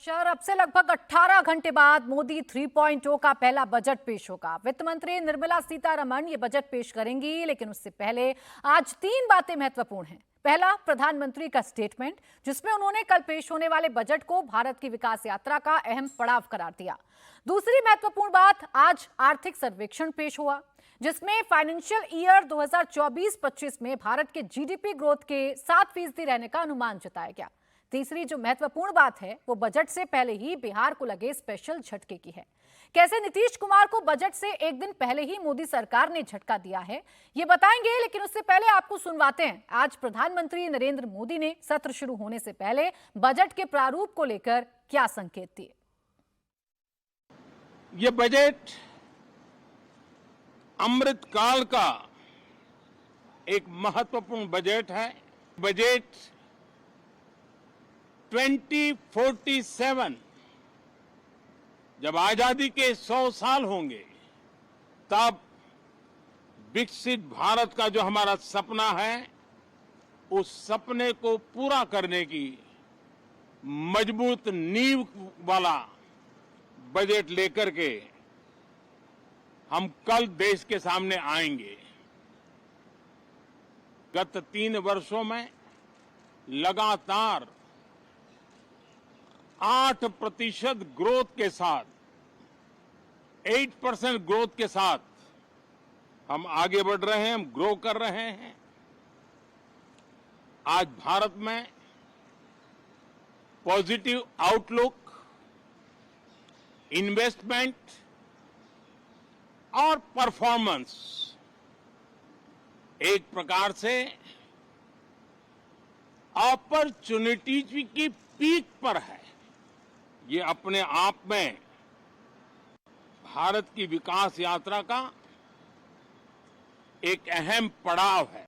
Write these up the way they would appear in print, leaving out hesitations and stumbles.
नमस्कार। अब से लगभग 18 घंटे बाद मोदी 3.0 का पहला बजट पेश होगा। वित्त मंत्री निर्मला सीतारमण ये बजट पेश करेंगी, लेकिन उससे पहले आज 3 बातें महत्वपूर्ण हैं। पहला, प्रधानमंत्री का स्टेटमेंट, जिसमें उन्होंने कल पेश होने वाले बजट को भारत की विकास यात्रा का अहम पड़ाव करार दिया। दूसरी महत्वपूर्ण बात, आज आर्थिक सर्वेक्षण पेश हुआ, जिसमें फाइनेंशियल ईयर 2024-25 में भारत के जीडीपी ग्रोथ के 7% रहने का अनुमान जताया गया। तीसरी जो महत्वपूर्ण बात है वो बजट से पहले ही बिहार को लगे स्पेशल झटके की है। कैसे नीतीश कुमार को बजट से एक दिन पहले ही मोदी सरकार ने झटका दिया है, ये बताएंगे, लेकिन उससे पहले आपको सुनवाते हैं आज प्रधानमंत्री नरेंद्र मोदी ने सत्र शुरू होने से पहले बजट के प्रारूप को लेकर क्या संकेत दिए। ये बजट अमृतकाल का एक महत्वपूर्ण बजट है। बजट 2047 जब आजादी के 100 साल होंगे, तब विकसित भारत का जो हमारा सपना है, उस सपने को पूरा करने की मजबूत नींव वाला बजट लेकर के हम कल देश के सामने आएंगे। गत 3 वर्षों में लगातार 8% ग्रोथ के साथ, 8% ग्रोथ के साथ हम आगे बढ़ रहे हैं, हम ग्रो कर रहे हैं। आज भारत में पॉजिटिव आउटलुक, इन्वेस्टमेंट और परफॉर्मेंस एक प्रकार से अपॉर्चुनिटीज की पीक पर है। ये अपने आप में भारत की विकास यात्रा का एक अहम पड़ाव है।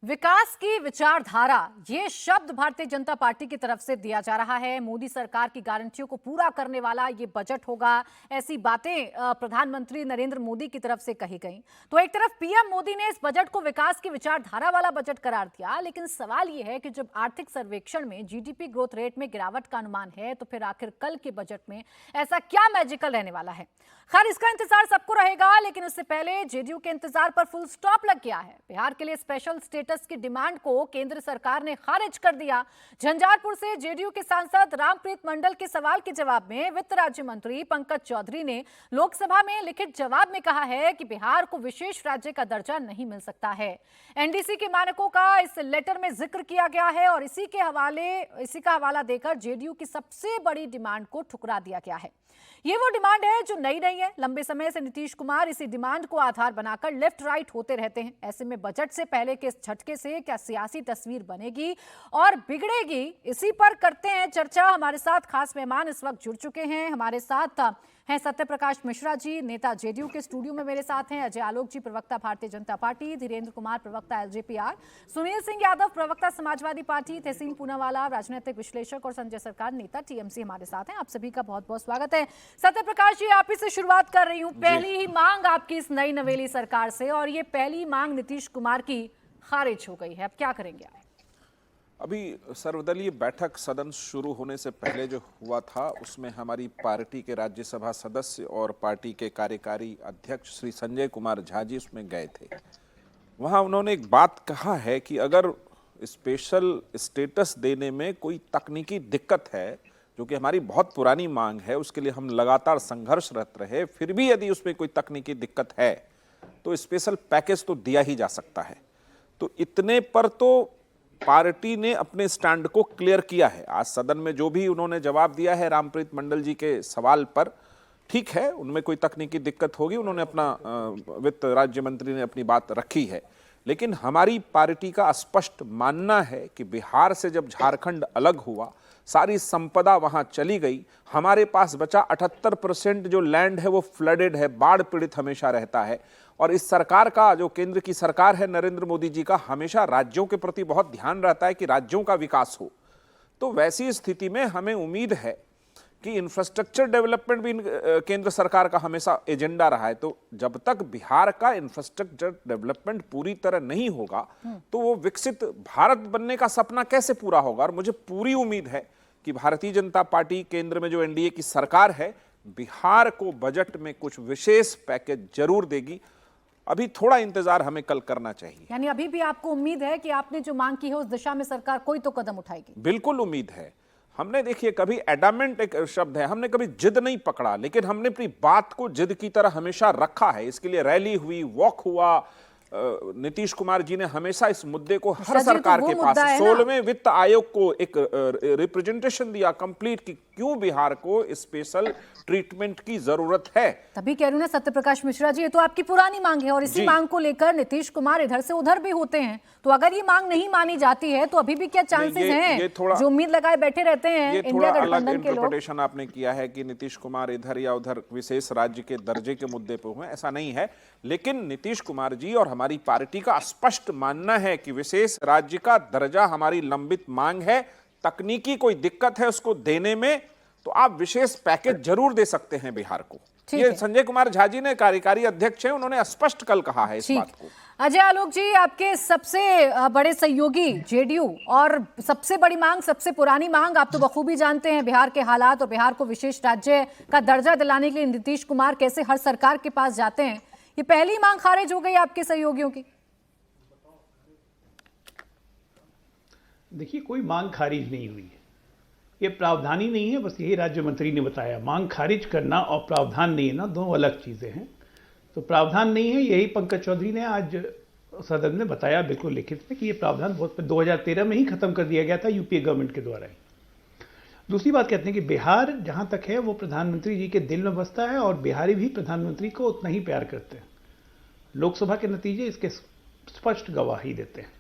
विकास की विचारधारा, ये शब्द भारतीय जनता पार्टी की तरफ से दिया जा रहा है। मोदी सरकार की गारंटियों को पूरा करने वाला ये बजट होगा, ऐसी बातें प्रधानमंत्री नरेंद्र मोदी की तरफ से कही गई। तो एक तरफ पीएम मोदी ने इस बजट को विकास की विचारधारा वाला बजट करार दिया, लेकिन सवाल ये है कि जब आर्थिक सर्वेक्षण में जीडीपी ग्रोथ रेट में गिरावट का अनुमान है, तो फिर आखिर कल के बजट में ऐसा क्या मैजिकल रहने वाला है। खैर, इसका इंतजार सबको रहेगा, लेकिन उससे पहले जेडीयू के इंतजार पर फुल स्टॉप लग गया है। बिहार के लिए स्पेशल स्टेटस की डिमांड को केंद्र सरकार ने खारिज कर दिया। झंझारपुर से जेडीयू के सांसद रामप्रीत मंडल के सवाल के जवाब में वित्त राज्य मंत्री पंकज चौधरी ने लोकसभा में लिखित जवाब में कहा है कि बिहार को विशेष राज्य का दर्जा नहीं मिल सकता है। एनडीसी के मानकों का इस लेटर में जिक्र किया गया है और इसी का हवाला देकर जेडीयू की सबसे बड़ी डिमांड को ठुकरा दिया गया है। ये वो डिमांड है जो नई नहीं है। लंबे समय से नीतीश कुमार इसी डिमांड को आधार बनाकर लेफ्ट राइट होते रहते हैं। ऐसे में बजट से पहले के इस झटके से क्या सियासी तस्वीर बनेगी और बिगड़ेगी, इसी पर करते हैं चर्चा। हमारे साथ खास मेहमान इस वक्त जुड़ चुके हैं। हमारे साथ हैं सत्य प्रकाश मिश्रा जी, नेता जेडीयू के स्टूडियो में मेरे साथ हैं। अजय आलोक जी, प्रवक्ता भारतीय जनता पार्टी। धीरेन्द्र कुमार, प्रवक्ता एलजेपीआर। सुनील सिंह यादव, प्रवक्ता समाजवादी पार्टी। तहसीन पूनावाला, राजनीतिक विश्लेषक। और संजय सरकार, नेता टीएमसी हमारे साथ हैं। आप सभी का बहुत बहुत स्वागत है। सत्य प्रकाश जी, आप ही से शुरुआत कर रही हूँ। पहली ही मांग आपकी इस नई नवेली सरकार से, और ये पहली मांग नीतीश कुमार की खारिज हो गई है, अब क्या करेंगे आप? अभी सर्वदलीय बैठक सदन शुरू होने से पहले जो हुआ था, उसमें हमारी पार्टी के राज्यसभा सदस्य और पार्टी के कार्यकारी अध्यक्ष श्री संजय कुमार झा जी उसमें गए थे। वहां उन्होंने एक बात कहा है कि अगर स्पेशल स्टेटस देने में कोई तकनीकी दिक्कत है, जो कि हमारी बहुत पुरानी मांग है, उसके लिए हम लगातार संघर्षरत रहे, फिर भी यदि उसमें कोई तकनीकी दिक्कत है तो स्पेशल पैकेज तो दिया ही जा सकता है। तो इतने पर तो पार्टी ने अपने स्टैंड को क्लियर किया है। आज सदन में जो भी उन्होंने जवाब दिया है रामप्रीत मंडल जी के सवाल पर, ठीक है, उनमें कोई तकनीकी दिक्कत होगी, उन्होंने अपना वित्त राज्य मंत्री ने अपनी बात रखी है। लेकिन हमारी पार्टी का स्पष्ट मानना है कि बिहार से जब झारखंड अलग हुआ, सारी संपदा वहां चली गई, हमारे पास बचा 78% जो लैंड है वो फ्लडेड है, बाढ़ पीड़ित हमेशा रहता है। और इस सरकार का, जो केंद्र की सरकार है नरेंद्र मोदी जी का, हमेशा राज्यों के प्रति बहुत ध्यान रहता है कि राज्यों का विकास हो। तो वैसी स्थिति में हमें उम्मीद है कि इंफ्रास्ट्रक्चर डेवलपमेंट भी केंद्र सरकार का हमेशा एजेंडा रहा है। तो जब तक बिहार का इंफ्रास्ट्रक्चर डेवलपमेंट पूरी तरह नहीं होगा तो वो विकसित भारत बनने का सपना कैसे पूरा होगा। और मुझे पूरी उम्मीद है कि भारतीय जनता पार्टी केंद्र में जो एनडीए की सरकार है, बिहार को बजट में कुछ विशेष पैकेज जरूर देगी। अभी थोड़ा इंतजार हमें कल करना चाहिए। यानी अभी भी आपको उम्मीद है कि आपने जो मांग की है उस दिशा में सरकार कोई तो कदम उठाएगी? बिल्कुल उम्मीद है। हमने देखिए कभी एडामेंट एक शब्द है, हमने कभी जिद नहीं पकड़ा, लेकिन हमने अपनी बात को जिद की तरह हमेशा रखा है। इसके लिए रैली हुई, वॉक हुआ। नीतीश कुमार जी ने हमेशा इस मुद्दे को हर सरकार के पास 16वें वित्त आयोग को एक रिप्रेजेंटेशन दिया कंप्लीट कि क्यों बिहार को स्पेशल ट्रीटमेंट की जरूरत है। तभी कह रही हूं ना सत्य प्रकाश मिश्रा जी, ये तो आपकी पुरानी मांग है और इसी मांग को लेकर नीतीश कुमार इधर से उधर भी होते हैं। तो अगर ये मांग नहीं मानी जाती है तो अभी भी क्या चांसेस हैं? जो उम्मीद लगाए बैठे रहते हैं इंडिया गठबंधन के लोग। इंटरप्रिटेशन आपने किया है कि नीतीश कुमार इधर या उधर विशेष राज्य के दर्जे के मुद्दे पर हुए, ऐसा नहीं है। लेकिन नीतीश कुमार जी और हमारी पार्टी का स्पष्ट मानना है कि विशेष राज्य का दर्जा हमारी लंबित मांग है। तकनीकी कोई दिक्कत है उसको देने में तो आप विशेष पैकेज जरूर दे सकते हैं बिहार को। ये संजय कुमार झा जी ने, कार्यकारी अध्यक्ष हैं, उन्होंने स्पष्ट कल कहा है इस बात को। अजय आलोक जी, आपके सबसे बड़े सहयोगी जेडीयू और सबसे बड़ी मांग, सबसे पुरानी मांग, आप तो बखूबी जानते हैं बिहार के हालात और बिहार को विशेष राज्य का दर्जा दिलाने के लिए नीतीश कुमार कैसे हर सरकार के पास जाते हैं। ये पहली मांग खारिज हो गई आपके सहयोगियों की? देखिए, कोई मांग खारिज नहीं हुई है। ये प्रावधान ही नहीं है, बस यही राज्य मंत्री ने बताया। मांग खारिज करना और प्रावधान नहीं है ना, दो अलग चीजें हैं। तो प्रावधान नहीं है, यही पंकज चौधरी ने आज सदन में बताया बिल्कुल लिखित में कि ये प्रावधान 2013 में ही खत्म कर दिया गया था यूपीए गवर्नमेंट के द्वारा ही। दूसरी बात कहते हैं कि बिहार जहां तक है वो प्रधानमंत्री जी के दिल में बसता है और बिहारी भी प्रधानमंत्री को उतना ही प्यार करते हैं। लोकसभा के नतीजे इसके स्पष्ट गवाही देते हैं।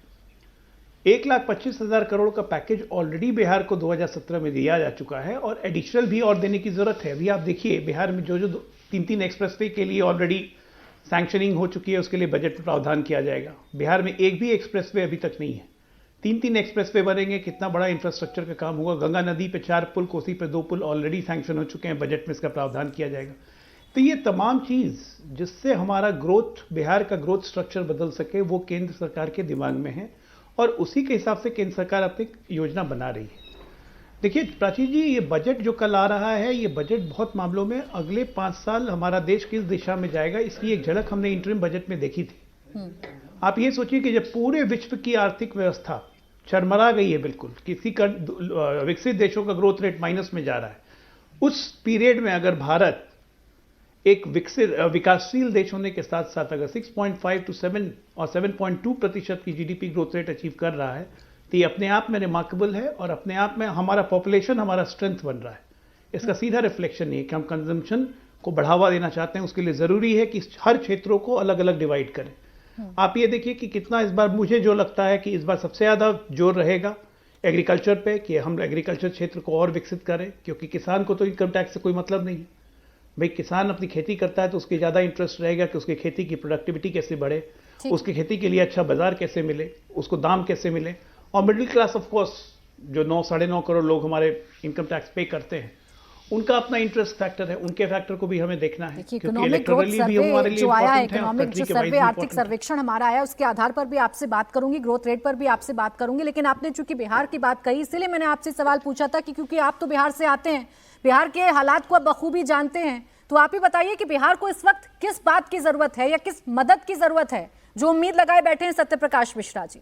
1,25,000 करोड़ का पैकेज ऑलरेडी बिहार को 2017 में दिया जा चुका है और एडिशनल भी और देने की जरूरत है। अभी आप देखिए बिहार में जो 3 एक्सप्रेसवे के लिए ऑलरेडी सैंक्शनिंग हो चुकी है, उसके लिए बजट में प्रावधान किया जाएगा। बिहार में एक भी एक्सप्रेसवे अभी तक नहीं है। 3 एक्सप्रेसवे बनेंगे, कितना बड़ा इंफ्रास्ट्रक्चर का काम होगा। गंगा नदी पे 4 पुल, कोसी पे 2 पुल ऑलरेडी सैंक्शन हो चुके हैं, बजट में इसका प्रावधान किया जाएगा। तो ये तमाम चीज जिससे हमारा ग्रोथ, बिहार का ग्रोथ स्ट्रक्चर बदल सके, वो केंद्र सरकार के दिमाग में है और उसी के हिसाब से केंद्र सरकार अपनी योजना बना रही है। देखिए प्राची जी, ये बजट जो कल आ रहा है, ये बजट बहुत मामलों में अगले 5 साल हमारा देश किस दिशा में जाएगा इसकी एक झलक हमने इंटरिम बजट में देखी थी। आप ये सोचिए कि जब पूरे विश्व की आर्थिक व्यवस्था चरमरा गई है, बिल्कुल किसी विकसित देशों का ग्रोथ रेट माइनस में जा रहा है, उस पीरियड में अगर भारत एक विकासशील देश होने के साथ साथ अगर 6.5 to 7 और 7.2% की जीडीपी ग्रोथ रेट अचीव कर रहा है तो ये अपने आप में रिमार्केबल है और अपने आप में हमारा पॉपुलेशन हमारा स्ट्रेंथ बन रहा है। इसका सीधा रिफ्लेक्शन ये है कि हम कंजम्पशन को बढ़ावा देना चाहते हैं। उसके लिए जरूरी है कि हर क्षेत्रों को अलग अलग डिवाइड करें। आप ये देखिए कि कितना इस बार, मुझे जो लगता है कि इस बार सबसे ज्यादा जोर रहेगा एग्रीकल्चर पे, कि हम एग्रीकल्चर क्षेत्र को और विकसित करें, क्योंकि किसान को तो इनकम टैक्स से कोई मतलब नहीं है। भाई किसान अपनी खेती करता है तो उसकी ज़्यादा इंटरेस्ट रहेगा कि उसकी खेती की प्रोडक्टिविटी कैसे बढ़े, उसकी खेती के लिए अच्छा बाजार कैसे मिले, उसको दाम कैसे मिले। और मिडिल क्लास ऑफ कोर्स जो 9-9.5 करोड़ लोग हमारे इनकम टैक्स पे करते हैं, उनका अपना इंटरेस्ट फैक्टर है, उनके फैक्टर को भी हमें देखना है। क्योंकि इलेक्टोरली भी हमारे लिए इकोनॉमिक जो सर्वे, आर्थिक सर्वेक्षण हमारा आया, उसके आधार पर भी आपसे बात करूंगी, ग्रोथ रेट पर भी आपसे बात करूंगी। लेकिन आपने चूंकि बिहार की बात कही, इसलिए मैंने आपसे सवाल पूछा था कि क्योंकि आप तो बिहार से आते हैं, बिहार के हालात को आप बखूबी जानते हैं, तो आप ही बताइए कि बिहार को इस वक्त किस बात की जरूरत है या किस मदद की जरूरत है जो उम्मीद लगाए बैठे हैं सत्य प्रकाश मिश्रा जी?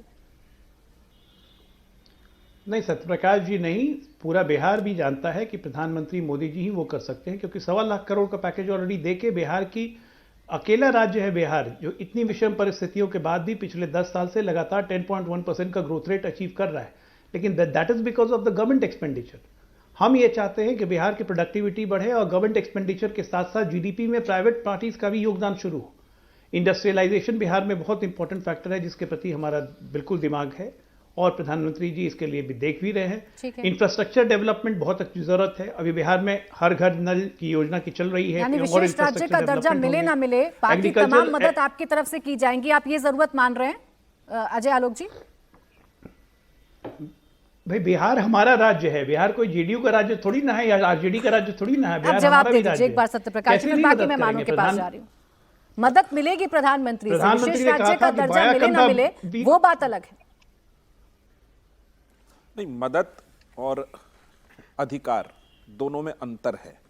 नहीं, सत्य प्रकाश जी नहीं, पूरा बिहार भी जानता है कि प्रधानमंत्री मोदी जी ही वो कर सकते हैं, क्योंकि 1.25 लाख करोड़ का पैकेज ऑलरेडी देके बिहार की अकेला राज्य है बिहार जो इतनी विषम परिस्थितियों के बाद भी पिछले 10 साल से लगातार 10.1% का ग्रोथ रेट अचीव कर रहा है। लेकिन that is because of the government expenditure. हम ये चाहते हैं कि बिहार की प्रोडक्टिविटी बढ़े और गवर्नमेंट एक्सपेंडिचर के साथ साथ जीडीपी में प्राइवेट पार्टीज का भी योगदान शुरू हो। इंडस्ट्रियलाइजेशन बिहार में बहुत इंपॉर्टेंट फैक्टर है जिसके प्रति हमारा बिल्कुल दिमाग है और प्रधानमंत्री जी इसके लिए भी देख भी रहे हैं। इंफ्रास्ट्रक्चर डेवलपमेंट बहुत अच्छी जरूरत है। अभी बिहार में हर घर नल की योजना की चल रही है। विशेष राज्य का दर्जा मिले ना मिले, बाकी तमाम मदद आपकी तरफ से की जाएंगी, आप ये जरूरत मान रहे हैं अजय आलोक जी? भाई बिहार हमारा राज्य है, बिहार कोई जेडीयू का राज्य थोड़ी ना है या आरजेडी का राज्य थोड़ी ना है। आप बिहार जवाब हमारा दे भी दीजिए राज्य एक बार है। सत्यप्रकाश जी, कैसे फिर नहीं बाकी मदद मैं मानू के करेंगे? पास जा रही हूँ। मदद मिलेगी प्रधानमंत्री से, प्रधानमंत्री विशेष ने राज्य कहा का था कि दर्जा मिले ना बयाकंदा मिले भी- वो बात अलग है। नहीं, मदद और अधिकार दोनों में अंतर है।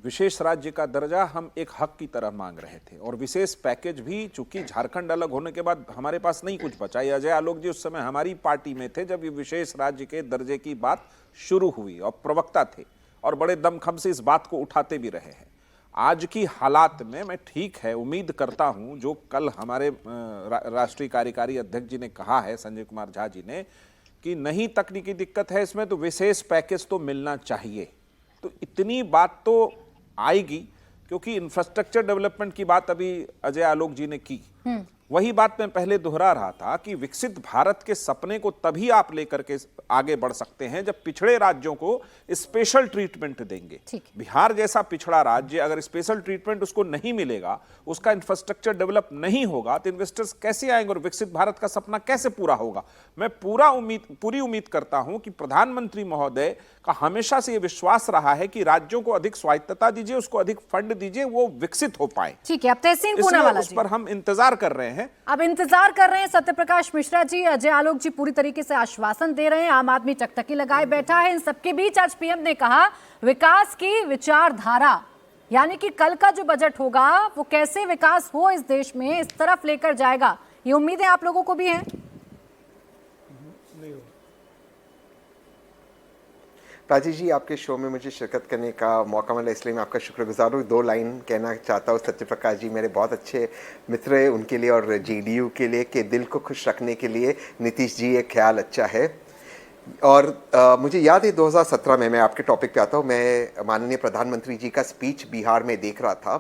विशेष राज्य का दर्जा हम एक हक की तरह मांग रहे थे और विशेष पैकेज भी, चूंकि झारखंड अलग होने के बाद हमारे पास नहीं कुछ बचा। अजय आलोक जी उस समय हमारी पार्टी में थे जब ये विशेष राज्य के दर्जे की बात शुरू हुई और प्रवक्ता थे और बड़े दमखम से इस बात को उठाते भी रहे हैं। आज की हालात में मैं ठीक है, उम्मीद करता हूं जो कल हमारे राष्ट्रीय कार्यकारी अध्यक्ष जी ने कहा है, संजय कुमार झा जी ने, कि नहीं तकनीकी दिक्कत है इसमें तो विशेष पैकेज तो मिलना चाहिए। तो इतनी बात तो आएगी, क्योंकि इंफ्रास्ट्रक्चर डेवलपमेंट की बात अभी अजय आलोक जी ने की। वही बात मैं पहले दोहरा रहा था कि विकसित भारत के सपने को तभी आप लेकर के आगे बढ़ सकते हैं जब पिछड़े राज्यों को स्पेशल ट्रीटमेंट देंगे। बिहार जैसा पिछड़ा राज्य अगर स्पेशल ट्रीटमेंट उसको नहीं मिलेगा, उसका इंफ्रास्ट्रक्चर डेवलप नहीं होगा, तो इन्वेस्टर्स कैसे आएंगे और विकसित भारत का सपना कैसे पूरा होगा। मैं पूरी उम्मीद करता हूं कि प्रधानमंत्री महोदय का हमेशा से यह विश्वास रहा है कि राज्यों को अधिक स्वायत्तता दीजिए, उसको अधिक फंड दीजिए, वो विकसित हो पाए। ठीक है, अब तहसीन पूनावाला उस पर हम इंतजार कर रहे हैं। अब इंतजार कर रहे हैं सत्यप्रकाश मिश्रा जी, अजय आलोक जी पूरी तरीके से आश्वासन दे रहे हैं, आम आदमी टकटकी लगाए बैठा है। इन सबके बीच आज पीएम ने कहा विकास की विचारधारा, यानी कि कल का जो बजट होगा वो कैसे विकास हो इस देश में, इस तरफ लेकर जाएगा। ये उम्मीदें आप लोगों को भी हैं? राजेश जी, आपके शो में मुझे शिरकत करने का मौका मिला, इसलिए मैं आपका शुक्रगुजार हूँ। 2 लाइन कहना चाहता हूँ। सत्यप्रकाश जी मेरे बहुत अच्छे मित्र हैं, उनके लिए और जेडीयू के लिए कि दिल को खुश रखने के लिए नीतीश जी एक ख्याल अच्छा है। और मुझे याद है 2017 में, मैं आपके टॉपिक पे आता हूँ, मैं माननीय प्रधानमंत्री जी का स्पीच बिहार में देख रहा था,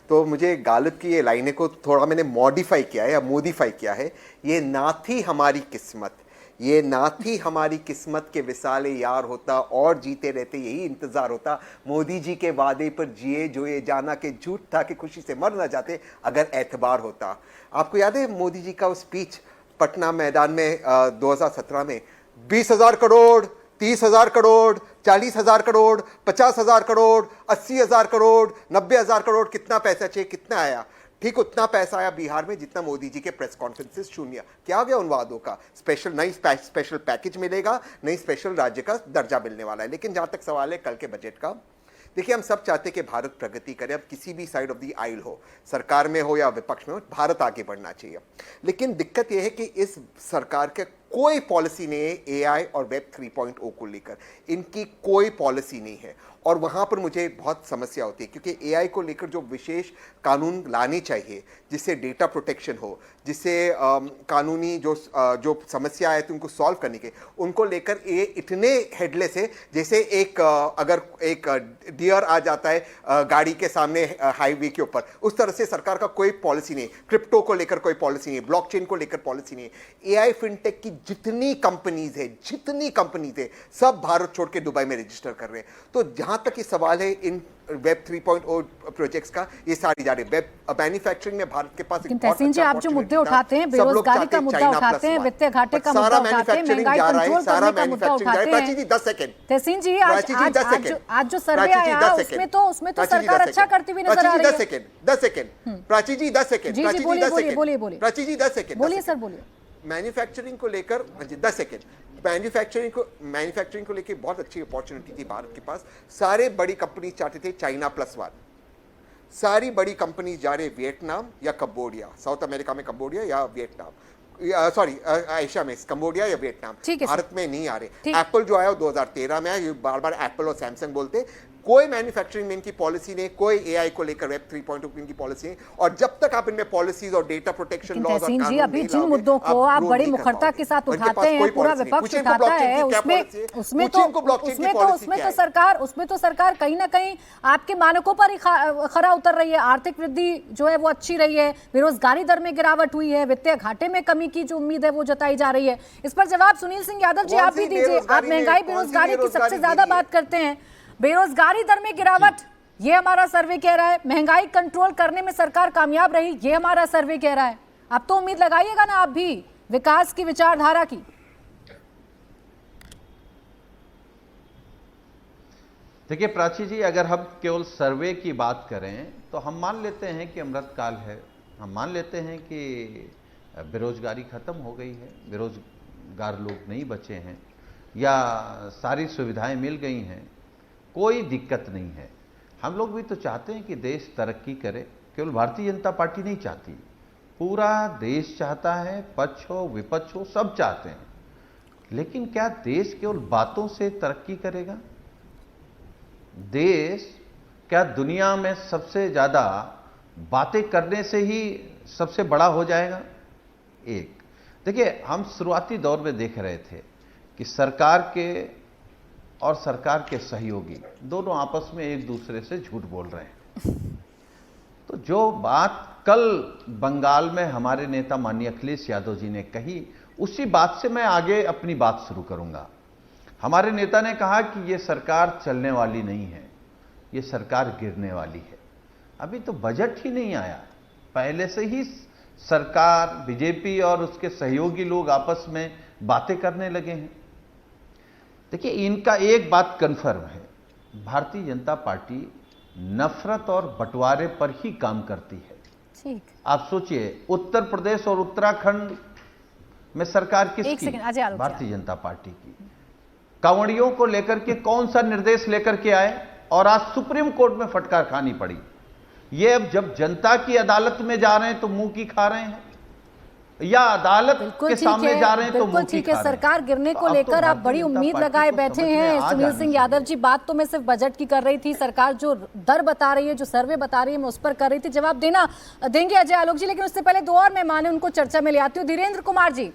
तो मुझे गालिब की ये लाइनें को थोड़ा मैंने मॉडिफाई किया है या मोडिफाई किया है। ये ना थी हमारी किस्मत, ये ना थी हमारी किस्मत के विसाले यार होता और जीते रहते यही इंतज़ार होता। मोदी जी के वादे पर जिए जो ये जाना कि झूठ था कि खुशी से मर ना जाते अगर एतबार होता। आपको याद है मोदी जी का वो स्पीच पटना मैदान में 2017 में 20,000 करोड़, 30,000 करोड़, 40,000 करोड़, 50,000 करोड़, 80,000 करोड़, 90,000 करोड़, कितना पैसा चाहिए, कितना आया? ठीक उतना पैसा आया बिहार में जितना मोदी जी के प्रेस कॉन्फ्रेंसेस शून्य। क्या हो गया उन वादों का? नई स्पेशल पैकेज मिलेगा, नई स्पेशल राज्य का दर्जा मिलने वाला है। लेकिन जहां तक सवाल है कल के बजट का, देखिए हम सब चाहते हैं कि भारत प्रगति करे, अब किसी भी साइड ऑफ द आइल हो, सरकार में हो या विपक्ष में हो, भारत आगे बढ़ना चाहिए। लेकिन दिक्कत यह है कि इस सरकार के कोई पॉलिसी नहीं है एआई और वेब 3.0 को लेकर, इनकी कोई पॉलिसी नहीं है। और वहाँ पर मुझे बहुत समस्या होती है क्योंकि एआई को लेकर जो विशेष कानून लाने चाहिए जिससे डेटा प्रोटेक्शन हो, जिससे कानूनी जो समस्या है तो उनको सॉल्व करने के, उनको लेकर ये इतने हेडलेस है जैसे अगर एक डियर आ जाता है गाड़ी के सामने हाईवे के ऊपर, उस तरह से सरकार का कोई पॉलिसी नहीं। क्रिप्टो को लेकर कोई पॉलिसी नहीं, ब्लॉकचेन को लेकर पॉलिसी नहीं। एआई फिनटेक की जितनी कंपनीज है सब भारत छोड़ के दुबई में रजिस्टर कर रहे हैं। तो जहां तक ये सवाल है इन वेब 3.0 प्रोजेक्ट्स का, ये सारी जा रही है। वेब मैन्युफैक्चरिंग में भारत के पास तहसीन जी, आप जो मुद्दे उठाते हैं, बेरोजगारी का मुद्दा उठाते हैं, वित्तीय घाटे का मुद्दा उठाते हैं, महंगाई कंट्रोल करने का मुद्दा उठाते हैं। 10 सेकंड तहसीन जी, आज जो सर्वे आया उसमें तो सरकार अच्छा करती हुई नजर आ रही है। 10 सेकंड प्राची जी, 10 सेकंड जी जी, बोलिए प्राची जी, 10 सेकंड बोलिए सर, बोलिए। मैन्युफैक्चरिंग को लेकर 10 सेकेंड, मैन्युफैक्चरिंग को लेकर बहुत अच्छी अपॉर्चुनिटी थी भारत के पास। सारे बड़ी कंपनी चाहते थे China+1, सारी बड़ी कंपनी जा रहे वियतनाम या कंबोडिया, साउथ अमेरिका में कंबोडिया या वियतनाम, सॉरी एशिया में कंबोडिया या वियतनाम, भारत में नहीं आ रहे। एप्पल जो आया 2013 में आया, बार बार एप्पल और सैमसंग बोलते, कोई मैन्युफैक्चरिंग में इनकी पॉलिसी नहीं, कोई एआई को लेकर वेब 3.0 इनकी पॉलिसी नहीं। और जब तक आप इनमें पॉलिसीज और डेटा प्रोटेक्शन लॉज और कानून जी, अभी जिन मुद्दों को आप बड़ी मुखरता के साथ उठाते हैं, पूरा विपक्ष उठाता है, उसमें तो सरकार कहीं ना कहीं आपके मानकों पर ही खरा उतर रही है। आर्थिक वृद्धि जो है वो अच्छी रही है, बेरोजगारी दर में गिरावट हुई है, वित्तीय घाटे में कमी की जो उम्मीद है वो जताई जा रही है। इस पर जवाब सुनील सिंह यादव जी आप भी दीजिए। आप महंगाई बेरोजगारी की सबसे ज्यादा बात करते हैं, बेरोजगारी दर में गिरावट ये हमारा सर्वे कह रहा है, महंगाई कंट्रोल करने में सरकार कामयाब रही ये हमारा सर्वे कह रहा है। अब तो उम्मीद लगाइएगा ना आप भी विकास की विचारधारा की। देखिए प्राची जी, अगर हम केवल सर्वे की बात करें तो हम मान लेते हैं कि अमृतकाल है, हम मान लेते हैं कि बेरोजगारी खत्म हो गई है, बेरोजगार लोग नहीं बचे हैं, या सारी सुविधाएं मिल गई हैं, कोई दिक्कत नहीं है। हम लोग भी तो चाहते हैं कि देश तरक्की करे, केवल भारतीय जनता पार्टी नहीं चाहती, पूरा देश चाहता है, पक्ष हो विपक्ष हो सब चाहते हैं। लेकिन क्या देश केवल बातों से तरक्की करेगा? देश क्या दुनिया में सबसे ज्यादा बातें करने से ही सबसे बड़ा हो जाएगा? एक देखिए, हम शुरुआती दौर में देख रहे थे कि सरकार के और सरकार के सहयोगी दोनों आपस में एक दूसरे से झूठ बोल रहे हैं। तो जो बात कल बंगाल में हमारे नेता माननीय अखिलेश यादव जी ने कही, उसी बात से मैं आगे अपनी बात शुरू करूंगा। हमारे नेता ने कहा कि ये सरकार चलने वाली नहीं है, ये सरकार गिरने वाली है। अभी तो बजट ही नहीं आया, पहले से ही सरकार, बीजेपी और उसके सहयोगी लोग आपस में बातें करने लगे हैं। देखिए, इनका एक बात कन्फर्म है, भारतीय जनता पार्टी नफरत और बंटवारे पर ही काम करती है। ठीक, आप सोचिए, उत्तर प्रदेश और उत्तराखंड में सरकार किसकी? भारतीय जनता पार्टी की। कांवड़ियों को लेकर के कौन सा निर्देश लेकर के आए और आज सुप्रीम कोर्ट में फटकार खानी पड़ी। ये अब जब जनता की अदालत में जा रहे हैं तो मुंह की खा रहे हैं, या अदालत के सामने जा रहे हैं तो मुंह की ठीक खा है। रहे हैं। सरकार गिरने तो को अब तो लेकर आप भारतीय बड़ी जनता उम्मीद पार्टी लगाए को बैठे समझ में हैं आ सुनील जानी सिंह यादव चाहिए। जी। बात तो मैं सिर्फ बजट की कर रही थी, सरकार जो दर बता रही है, जो सर्वे बता रही है, मैं उस पर कर रही थी। जवाब देंगे अजय आलोक जी, लेकिन उससे पहले दो और मेहमान हैं, उनको चर्चा में ले आती हूँ। धीरेन्द्र कुमार जी,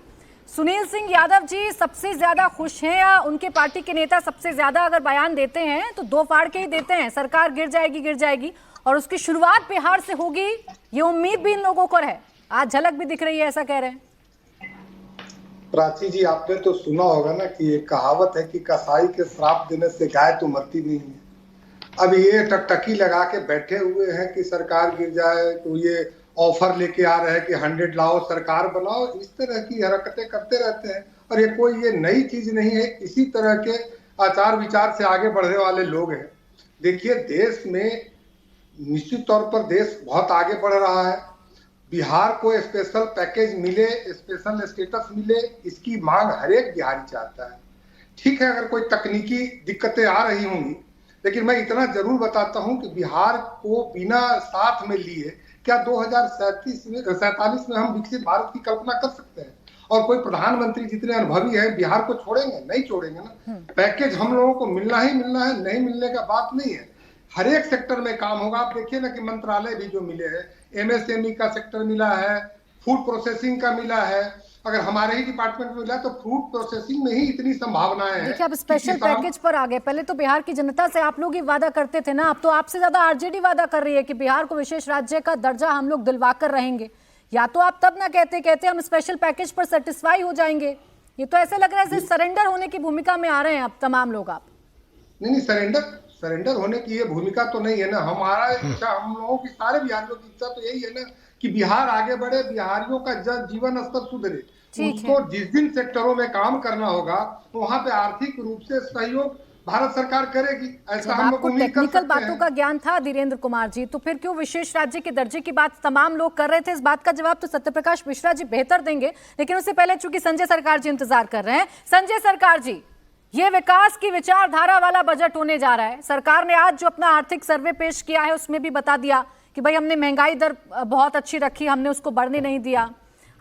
सुनील सिंह यादव जी सबसे ज्यादा खुश हैं या उनके पार्टी के नेता सबसे ज्यादा अगर बयान देते हैं तो दो फाड़ के ही देते हैं, सरकार गिर जाएगी और उसकी शुरुआत बिहार से होगी, ये उम्मीद भी इन लोगों को है। आज झलक भी दिख रही है, ऐसा कह रहे हैं। प्राची जी, आपने तो सुना होगा ना कि ये कहावत है कि कसाई के श्राप देने से गाय तो मरती नहीं है। अब ये टकटकी लगा के बैठे हुए हैं कि सरकार गिर जाए, तो ये ऑफर लेके आ रहे हैं कि 100 लाओ, सरकार बनाओ, इस तरह की हरकतें करते रहते हैं। और ये कोई ये नई चीज नहीं है, इसी तरह के आचार विचार से आगे बढ़ने वाले लोग हैं। देखिए, देश में निश्चित तौर पर देश बहुत आगे बढ़ रहा है। बिहार को स्पेशल पैकेज मिले, स्पेशल स्टेटस मिले, इसकी मांग हर एक बिहारी चाहता है। ठीक है, अगर कोई तकनीकी दिक्कतें आ रही होंगी, लेकिन मैं इतना जरूर बताता हूं कि बिहार को बिना साथ में लिए क्या 2047 में हम विकसित भारत की कल्पना कर सकते हैं? और कोई प्रधानमंत्री जितने अनुभवी है बिहार को छोड़ेंगे? नहीं छोड़ेंगे ना। पैकेज हम लोगों को मिलना ही मिलना है, नहीं मिलने का बात नहीं है। हर एक सेक्टर में काम होगा। आप देखिए ना कि मंत्रालय भी जो मिले हैं, एमएसएमई का सेक्टर मिला है, फूड प्रोसेसिंग का मिला है। अगर हमारे ही डिपार्टमेंट में मिला तो फूड प्रोसेसिंग में ही इतनी संभावनाएं हैं। देखिए, अब स्पेशल पैकेज पर आ गए। पहले तो बिहार की जनता से आप लोग ही वादा करते थे ना, अब तो आपसे ज्यादा आरजेडी वादा कर रही है कि बिहार को विशेष राज्य का दर्जा हम लोग दिलवा कर रहेंगे। या तो आप तब ना कहते हम स्पेशल पैकेज पर सेटिस्फाई हो जाएंगे। ये तो ऐसे लग रहा है जैसे सरेंडर होने की भूमिका में आ रहे हैं अब तमाम लोग। आप नहीं, सरेंडर होने की ये भूमिका तो नहीं है ना। हमारा इच्छा, हम लोगों की, सारे बिहारियों की इच्छा तो यही है ना कि बिहार आगे बढ़े, बिहारियों का जीवन स्तर सुधरे। उसको जिस जिन सेक्टरों में काम करना होगा वहां पे आर्थिक रूप से सहयोग भारत सरकार करेगी। ऐसा हम लोग उम्मीद कर सकते हैं। टेक्निकल बातों का ज्ञान था धीरेन्द्र कुमार जी, तो फिर क्यों विशेष राज्य के दर्जे की बात तमाम लोग कर रहे थे? इस बात का जवाब तो सत्यप्रकाश मिश्रा जी बेहतर देंगे, लेकिन उससे पहले चूंकि संजय सरकार जी इंतजार कर रहे हैं। संजय सरकार जी, ये विकास की विचारधारा वाला बजट होने जा रहा है। सरकार ने आज जो अपना आर्थिक सर्वे पेश किया है उसमें भी बता दिया कि भाई हमने महंगाई दर बहुत अच्छी रखी, हमने उसको बढ़ने नहीं दिया,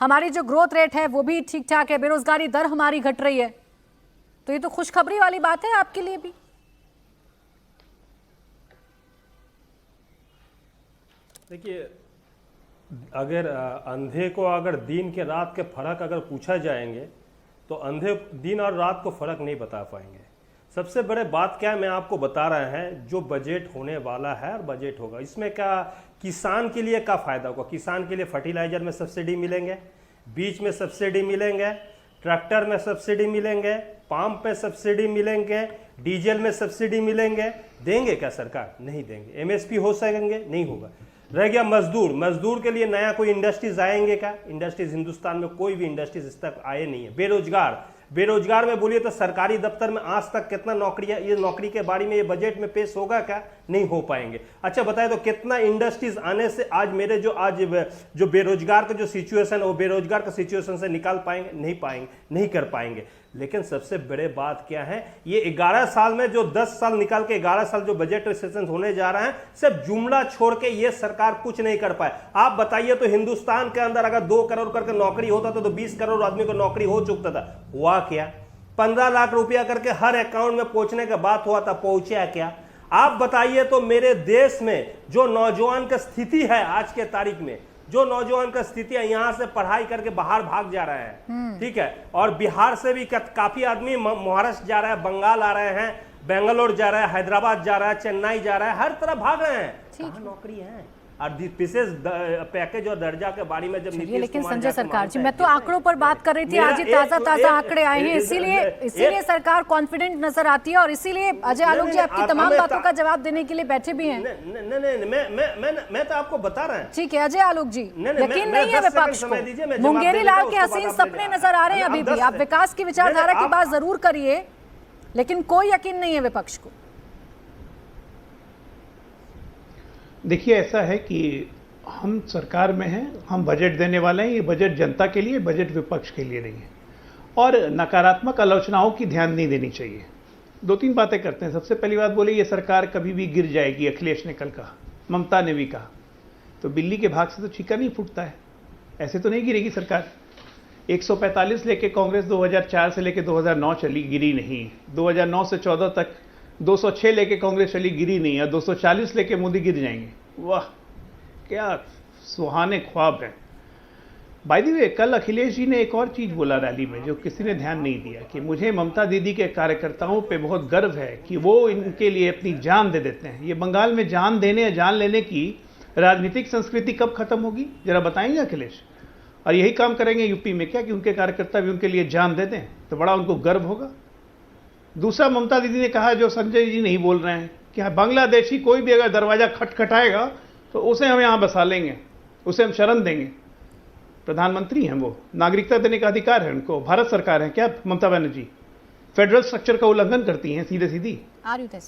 हमारी जो ग्रोथ रेट है वो भी ठीक ठाक है, बेरोजगारी दर हमारी घट रही है। तो ये तो खुशखबरी वाली बात है आपके लिए भी। देखिए, अगर अंधे को अगर दिन के रात के फर्क अगर पूछा जाएंगे तो अंधे दिन और रात को फर्क नहीं बता पाएंगे। सबसे बड़े बात क्या है, मैं आपको बता रहा है, जो बजट होने वाला है और बजट होगा, इसमें क्या किसान के लिए क्या फ़ायदा होगा? किसान के लिए फर्टिलाइजर में सब्सिडी मिलेंगे, बीज में सब्सिडी मिलेंगे, ट्रैक्टर में सब्सिडी मिलेंगे, पाम पे सब्सिडी मिलेंगे, डीजल में सब्सिडी मिलेंगे। देंगे क्या सरकार? नहीं देंगे। एमएसपी हो सकेंगे? नहीं होगा। रह गया मजदूर के लिए नया कोई इंडस्ट्रीज आएंगे क्या? इंडस्ट्रीज हिंदुस्तान में कोई भी इंडस्ट्रीज इस तक आए नहीं है। बेरोजगार में बोलिए तो सरकारी दफ्तर में आज तक कितना नौकरियां, ये नौकरी के बारे में ये बजट में पेश होगा क्या? नहीं हो पाएंगे। अच्छा बताए तो कितना इंडस्ट्रीज आने से आज मेरे जो बेरोजगार का जो सिचुएशन है वो बेरोजगार का सिचुएशन से निकाल पाएंगे? नहीं पाएंगे, नहीं कर पाएंगे। लेकिन सबसे बड़े बात क्या है, ये 11 साल में जो 10 साल निकाल के 11 साल जो बजट सेशन होने जा रहा है, सिर्फ जुमला छोड़ के ये सरकार कुछ नहीं कर पाए। आप बताइए तो हिंदुस्तान के अंदर अगर 2 करोड़ करके नौकरी होता तो 20 करोड़ आदमी को नौकरी हो चुकता था। हुआ क्या? 15 लाख रुपया करके हर अकाउंट में पहुंचने का बात हुआ था, पहुंचा क्या? आप बताइए तो मेरे देश में जो नौजवान की स्थिति है आज के तारीख में, जो नौजवान का स्थिति है, यहां से पढ़ाई करके बाहर भाग जा रहे हैं, ठीक है, और बिहार से भी काफी आदमी महाराष्ट्र जा रहा है, बंगाल आ रहे हैं, बेंगलोर जा रहा है, हैदराबाद जा रहा है, चेन्नई जा रहा है, हर तरफ भाग रहे हैं। कहां नौकरी है? और विशेष पैकेज और दर्जा के बारे में जब नीतीश लेकिन कुमार संजय जाके सरकार जी, मांगते मैं तो हैं, आंकड़ों पर बात कर रही थी। आज ही ताजा आंकड़े आए हैं, इसीलिए सरकार कॉन्फिडेंट नजर आती है और इसीलिए अजय आलोक जी आपकी तमाम बातों का जवाब देने के लिए बैठे भी हैं। नहीं, मैं तो आपको बता रहा हूं। ठीक है अजय आलोक जी, यकीन नहीं है विपक्ष को, मुंगेरी लाल के हसीन सपने नजर आ रहे हैं अभी भी। आप विकास की विचारधारा की बात जरूर करिए, लेकिन कोई यकीन नहीं है विपक्ष को। देखिए ऐसा है कि हम सरकार में हैं, हम बजट देने वाले हैं। ये बजट जनता के लिए, बजट विपक्ष के लिए नहीं है। और नकारात्मक आलोचनाओं की ध्यान नहीं देनी चाहिए। 2-3 बातें करते हैं। सबसे पहली बात बोले ये सरकार कभी भी गिर जाएगी, अखिलेश ने कल कहा, ममता ने भी कहा। तो बिल्ली के भाग से तो छीका नहीं फूटता है, ऐसे तो नहीं गिरेगी सरकार। 145 लेके कांग्रेस 2004 से लेके 2009 चली, गिरी नहीं। 2009 से 14 तक 206 लेके कांग्रेस चली, गिरी नहीं। और 240 लेके मोदी गिर जाएंगे। वाह क्या सुहाने ख्वाब है। बाय द वे कल अखिलेश जी ने एक और चीज बोला रैली में जो किसी ने ध्यान नहीं दिया, कि मुझे ममता दीदी के कार्यकर्ताओं पे बहुत गर्व है कि वो इनके लिए अपनी जान दे देते हैं। ये बंगाल में जान देने या जान लेने की राजनीतिक संस्कृति कब खत्म होगी, जरा बताएंगे अखिलेश? और यही काम करेंगे यूपी में क्या, कि उनके कार्यकर्ता भी उनके लिए जान दे दें, तो बड़ा उनको गर्व होगा। दूसरा, ममता दीदी ने कहा जो संजय जी नहीं बोल रहे हैं, कि बांग्लादेशी कोई भी अगर दरवाजा खटखटाएगा तो उसे हम यहां बसा लेंगे, उसे हम शरण देंगे। प्रधानमंत्री हैं वो, नागरिकता देने का अधिकार है उनको। भारत सरकार है क्या ममता बनर्जी? फेडरल स्ट्रक्चर का उल्लंघन करती हैं सीधे सीधी।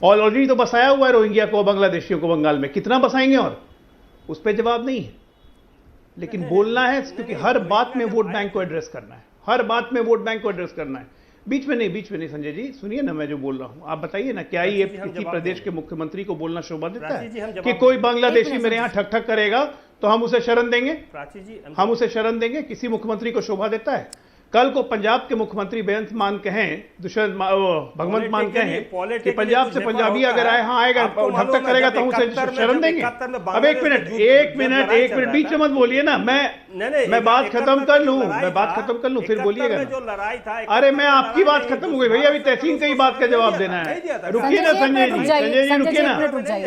और ऑलरेडी तो बसाया हुआ है रोहिंग्या को, बांग्लादेशियों को बंगाल में, कितना बसाएंगे? और उस पर जवाब नहीं है। लेकिन बोलना है, क्योंकि हर बात में वोट बैंक को एड्रेस करना है, हर बात में वोट बैंक को एड्रेस करना है। बीच में नहीं संजय जी, सुनिए ना मैं जो बोल रहा हूं, आप बताइए ना, क्या ये किसी प्रदेश के मुख्यमंत्री को बोलना शोभा देता है कि कोई बांग्लादेशी मेरे यहाँ ठक ठक करेगा तो हम उसे शरण देंगे? हम उसे शरण देंगे? किसी मुख्यमंत्री को शोभा देता है? कल को पंजाब के मुख्यमंत्री बेअंत मान कहें, भगवंत मान कहें कि पंजाब से पंजाबी अगर आए, हाँ आएगा, ठक ठक करेगा तो हम उसे शरण देंगे? अब एक मिनट बीच में मत बोलिए ना, मैं बात खत्म कर लूं, फिर बोलिएगा। अरे मैं आपकी बात खत्म हो गई भैया, अभी तहसीन का ही बात का जवाब देना है। रुकिए ना संजय जी रुकिए ना।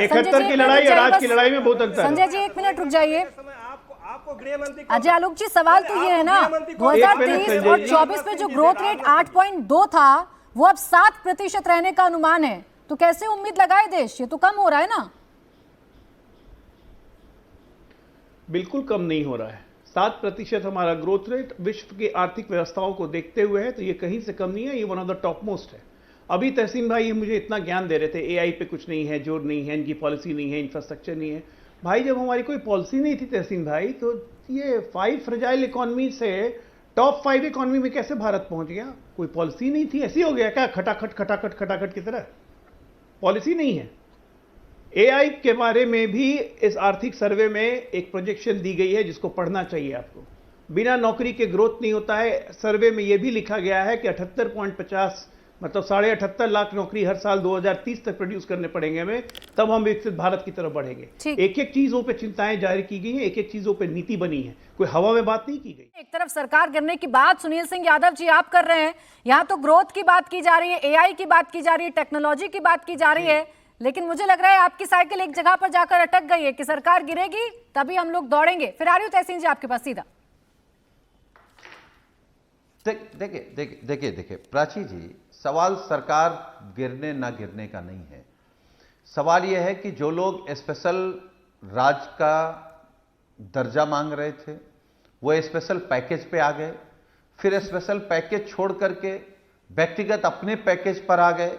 71 की लड़ाई और आज की लड़ाई में बहुत अंतर है। संजय जी 1 मिनट रुक जाइए। अजय आलोक जी, सवाल तो ये है ना, 2023 और 24 में जो ग्रोथ रेट 8.2 था वो अब 7% रहने का अनुमान है, तो कैसे उम्मीद लगाए देश? ये तो कम हो रहा है ना। बिल्कुल कम नहीं हो रहा है। 7% हमारा ग्रोथ रेट विश्व की आर्थिक व्यवस्थाओं को देखते हुए है, तो ये कहीं से कम नहीं है, ये one of the top most है। अभी तहसीन भाई मुझे इतना ज्ञान दे रहे थे, एआई पे कुछ नहीं है, जोर नहीं है, इनकी पॉलिसी नहीं है, इंफ्रास्ट्रक्चर नहीं है। भाई जब हमारी कोई पॉलिसी नहीं थी तहसीन भाई, तो ये 5 फ्रेजाइल इकोनॉमी से टॉप 5 इकोनॉमी में कैसे भारत पहुंच गया? कोई पॉलिसी नहीं थी, ऐसी हो गया क्या खटाखट की तरह? पॉलिसी नहीं है। एआई के बारे में भी इस आर्थिक सर्वे में एक प्रोजेक्शन दी गई है जिसको पढ़ना चाहिए आपको। बिना नौकरी के ग्रोथ नहीं होता है। सर्वे में यह भी लिखा गया है कि 78.50 मतलब 78.5 लाख नौकरी हर साल 2030 तक प्रोड्यूस करने पड़ेंगे हमें, तब हम विकसित भारत की तरफ बढ़ेंगे। एक एक चीजों पे चिंताएं जारी की गई हैं, एक एक चीजों पे नीति बनी है, कोई हवा में बात नहीं की गई। एक तरफ सरकार गिरने की बात सुनील सिंह यादव जी आप कर रहे हैं, यहाँ तो ग्रोथ की बात की जा रही है, एआई की बात की जा रही है, टेक्नोलॉजी की बात की जा रही है, लेकिन मुझे लग रहा है आपकी साइकिल एक जगह पर जाकर अटक गई है कि सरकार गिरेगी तभी हम लोग दौड़ेंगे। फिर आ रही हूं तहसीन जी आपके पास सीधा। देखिए प्राची जी, सवाल सरकार गिरने ना गिरने का नहीं है। सवाल यह है कि जो लोग स्पेशल राज का दर्जा मांग रहे थे वो स्पेशल पैकेज पे आ गए, फिर स्पेशल पैकेज छोड़ करके व्यक्तिगत अपने पैकेज पर आ गए।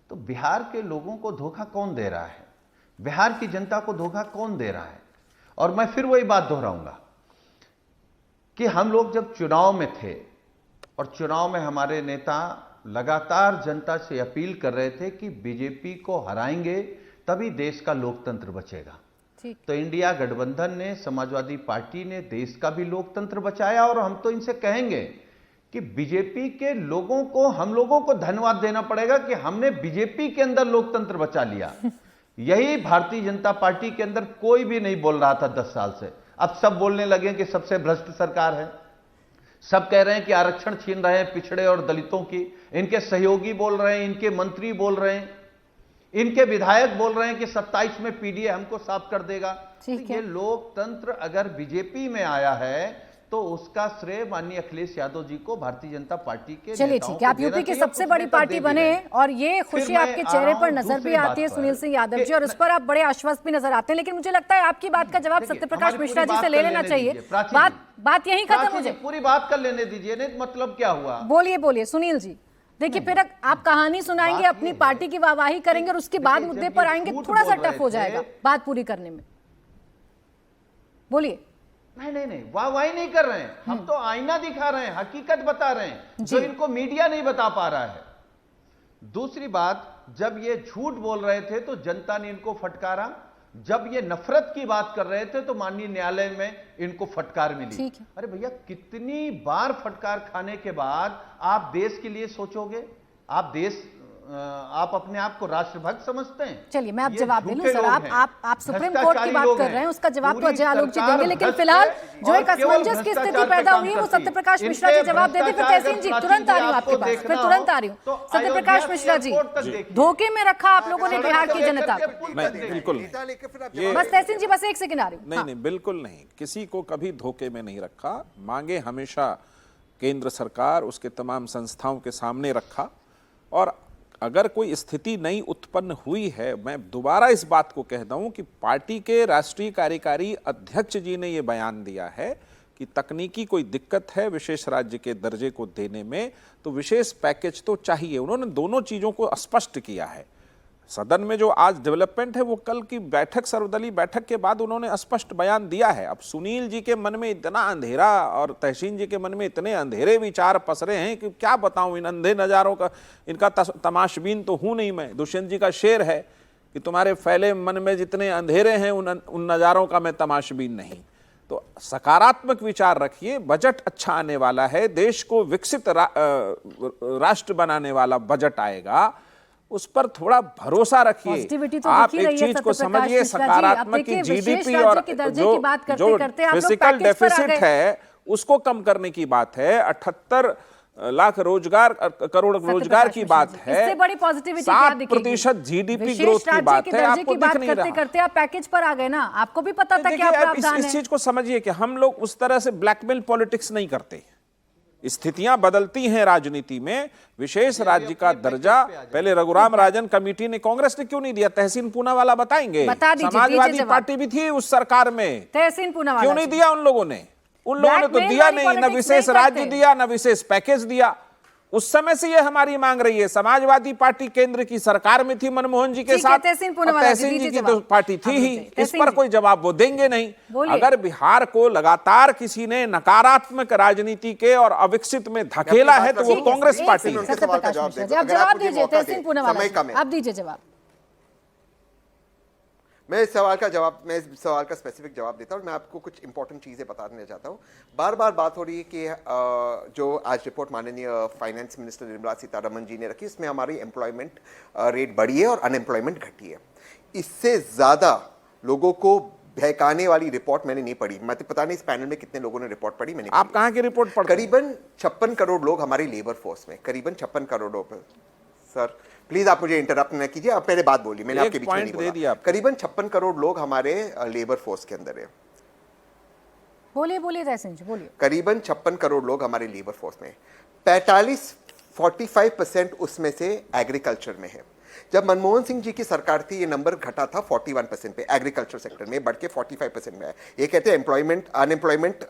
तो बिहार के लोगों को धोखा कौन दे रहा है? बिहार की जनता को धोखा कौन दे रहा है? और मैं फिर वही बात दोहराऊंगा कि हम लोग जब चुनाव में थे और चुनाव में हमारे नेता लगातार जनता से अपील कर रहे थे कि बीजेपी को हराएंगे तभी देश का लोकतंत्र बचेगा। तो इंडिया गठबंधन ने, समाजवादी पार्टी ने देश का भी लोकतंत्र बचाया। और हम तो इनसे कहेंगे कि बीजेपी के लोगों को, हम लोगों को धन्यवाद देना पड़ेगा कि हमने बीजेपी के अंदर लोकतंत्र बचा लिया। यही भारतीय जनता पार्टी के अंदर कोई भी नहीं बोल रहा था 10 साल से। अब सब बोलने लगे कि सबसे भ्रष्ट सरकार है। सब कह रहे हैं कि आरक्षण छीन रहे हैं पिछड़े और दलितों की। इनके सहयोगी बोल रहे हैं, इनके मंत्री बोल रहे हैं, इनके विधायक बोल रहे हैं कि 27 में पीडीए हमको साफ कर देगा। तो ये लोकतंत्र अगर बीजेपी में आया है तो उसका श्रेय माननीय अखिलेश यादव जी को, भारतीय जनता पार्टी के चलिए ठीक है, आप यूपी की सबसे बड़ी पार्टी बने और ये खुशी आपके चेहरे पर नजर भी आती है सुनील सिंह यादव जी, और इस पर आप बड़े आश्वस्त भी नजर आते हैं। लेकिन मुझे लगता है आपकी बात का जवाब सत्यप्रकाश मिश्रा जी से ले लेना चाहिए। बात यहीं खत्म, मुझे पूरी बात कर लेने दीजिए, नहीं मतलब क्या हुआ? बोलिए सुनील जी। देखिए फिर आप कहानी सुनाएंगे, अपनी पार्टी की वाहवाही करेंगे और उसके बाद मुद्दे पर आएंगे, थोड़ा सा टफ हो जाएगा बात पूरी करने में। बोलिए। नहीं, वाहवाही नहीं कर रहे हैं हम, तो आईना दिखा रहे हैं, हकीकत बता रहे हैं जो इनको मीडिया नहीं बता पा रहा है। दूसरी बात, जब ये झूठ बोल रहे थे तो जनता ने इनको फटकारा, जब ये नफरत की बात कर रहे थे तो माननीय न्यायालय में इनको फटकार मिली। अरे भैया, कितनी बार फटकार खाने के बाद आप देश के लिए सोचोगे? आप अपने आप को राष्ट्रभक्त समझते हैं? चलिए मैं अब जवाब दे लूं सर। आप सुप्रीम कोर्ट की बात कर रहे हैं, उसका जवाब तो अजय आलोक जी देंगे, लेकिन फिलहाल जो एक असमंजस की स्थिति पैदा हुई है वो सत्यप्रकाश मिश्रा जी जवाब देते। फिर तहसीन जी तुरंत आ रही हूँ आपके पास, फिर तुरंत आ रही हूँ। सत्यप्रकाश मिश्रा जी, धोखे में रखा आप लोगों ने बिहार की जनता को। बिल्कुल नहीं, बस तहसीन जी, बस एक सेकंड आ रही हूँ। नहीं, बिल्कुल नहीं, किसी को कभी धोखे में नहीं रखा। मांगे हमेशा केंद्र सरकार, उसके तमाम संस्थाओं के सामने रखा। और अगर कोई स्थिति नई उत्पन्न हुई है, मैं दोबारा इस बात को कहता हूं कि पार्टी के राष्ट्रीय कार्यकारी अध्यक्ष जी ने यह बयान दिया है कि तकनीकी कोई दिक्कत है विशेष राज्य के दर्जे को देने में, तो विशेष पैकेज तो चाहिए। उन्होंने दोनों चीजों को स्पष्ट किया है। सदन में जो आज डेवलपमेंट है वो कल की बैठक, सर्वदलीय बैठक के बाद उन्होंने स्पष्ट बयान दिया है। अब सुनील जी के मन में इतना अंधेरा और तहसीन जी के मन में इतने अंधेरे विचार पसरे हैं कि क्या बताऊं इन अंधे नजारों का। इनका तमाशबीन तो हूं नहीं मैं। दुष्यंत जी का शेर है कि तुम्हारे फैले मन में जितने अंधेरे हैं उन नजारों का मैं तमाशबीन नहीं। तो सकारात्मक विचार रखिए। बजट अच्छा आने वाला है, देश को विकसित राष्ट्र बनाने वाला बजट आएगा, उस पर थोड़ा भरोसा रखिए। तो आप एक चीज को समझिए, सकारात्मक की जीडीपी और जो फिजिकल डेफिसिट है उसको कम करने की बात है। 78 लाख करोड़ रोजगार की बात है। 7% जीडीपी ग्रोथ की बात है। आपको दिख नहीं रहा। करते आप पैकेज पर आ गए ना, आपको भी पता था क्या प्रावधान है। इस चीज को समझिए कि हम लोग उस तरह से ब्लैकमेल पॉलिटिक्स नहीं करते। स्थितियां बदलती हैं राजनीति में। विशेष राज्य का दर्जा पहले रघुराम राजन कमेटी ने, कांग्रेस ने क्यों नहीं दिया? तहसीन पूनावाला बताएंगे। समाजवादी पार्टी भी थी उस सरकार में, तहसीन पूनावाला क्यों नहीं दिया? उन लोगों ने तो दिया नहीं, न विशेष राज्य दिया, न विशेष पैकेज दिया। उस समय से ये हमारी मांग रही है। समाजवादी पार्टी केंद्र की सरकार में थी मनमोहन जी के साथ, तहसीन जी की तो पार्टी थी ही। इस पर कोई जवाब वो देंगे नहीं। अगर बिहार को लगातार किसी ने नकारात्मक राजनीति के और अविकसित में धकेला है तो वो कांग्रेस पार्टी है। जवाब दीजिए तहसीन पूनावाला, आप दीजिए जवाब। मैं इस सवाल का स्पेसिफिक जवाब देता हूँ। मैं आपको कुछ इंपॉर्टेंट चीज़ें बताने चाहता हूँ। बार बार बात हो रही है कि जो आज रिपोर्ट माननीय फाइनेंस मिनिस्टर निर्मला सीतारमण जी ने रखी, इसमें हमारी एम्प्लॉयमेंट रेट बढ़ी है और अनएम्प्लॉयमेंट घटी है। इससे ज़्यादा लोगों को बहकाने वाली रिपोर्ट मैंने नहीं पढ़ी। मैं तो पता नहीं इस पैनल में कितने लोगों ने रिपोर्ट पढ़ी। मैंने आप कहाँ की रिपोर्ट पढ़? करीबन 56 करोड़ लोग हमारी लेबर फोर्स में, करीबन 56 करोड़ लोग। सर प्लीज आप मुझे इंटरप्ट न कीजिए, आप पहले बात बोलिए, मैंने आपके बीच में नहीं बोला। करीबन 56 करोड़ लोग हमारे लेबर फोर्स के अंदर है। बोलिए तहसीन जी, बोलिए। करीबन 56 करोड़ लोग हमारे लेबर फोर्स में, 45% उसमें से एग्रीकल्चर में है। जब मनमोहन सिंह जी की सरकार थी ये नंबर घटा था 41% पे, एग्रीकल्चर सेक्टर में बढ़ के 45% में है। ये कहते हैं अनएम्प्लॉयमेंट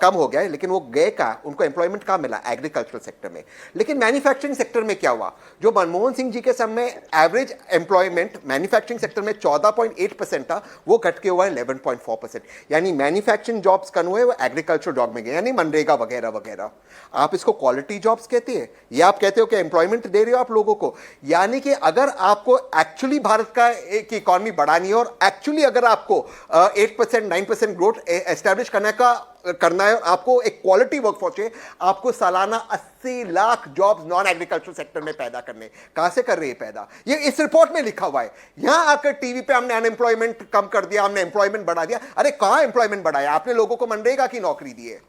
कम हो गया है, लेकिन वो गए का उनको एम्प्लॉयमेंट कहाँ मिला? एग्रीकल्चर सेक्टर में। लेकिन मैन्युफैक्चरिंग सेक्टर में क्या हुआ? जो मनमोहन सिंह जी के समय एवरेज एम्प्लॉयमेंट मैन्युफैक्चरिंग सेक्टर में 14.8% था, वो घट के हुआ है 11.4%। यानी मैन्युफैक्चरिंग जॉब्स कम हुए, वो एग्रीकल्चर जॉब में गए, यानी मनरेगा वगैरह वगैरह। आप इसको क्वालिटी जॉब्स कहते हैं या आप कहते हो कि एम्प्लॉयमेंट दे रहे हो आप लोगों को? यानी कि अगर आपको एक्चुअली भारत का एक इकॉनमी बढ़ानी है और एक्चुअली अगर आपको 8% 9% ग्रोथ एस्टैब्लिश करना है और आपको एक क्वालिटी वर्कफोर्स है, आपको सालाना 80 lakh jobs non agriculture sector में पैदा करने। कहां से कर रही है पैदा? ये इस रिपोर्ट में लिखा हुआ है। यहां आकर टीवी पे हमने अनएम्प्लॉयमेंट कम कर दिया, हमने एम्प्लॉयमेंट बढ़ा दिया। अरे कहां एम्प्लॉयमेंट बढ़ाया? आपने लोगों को मनरेगा की नौकरी दी है।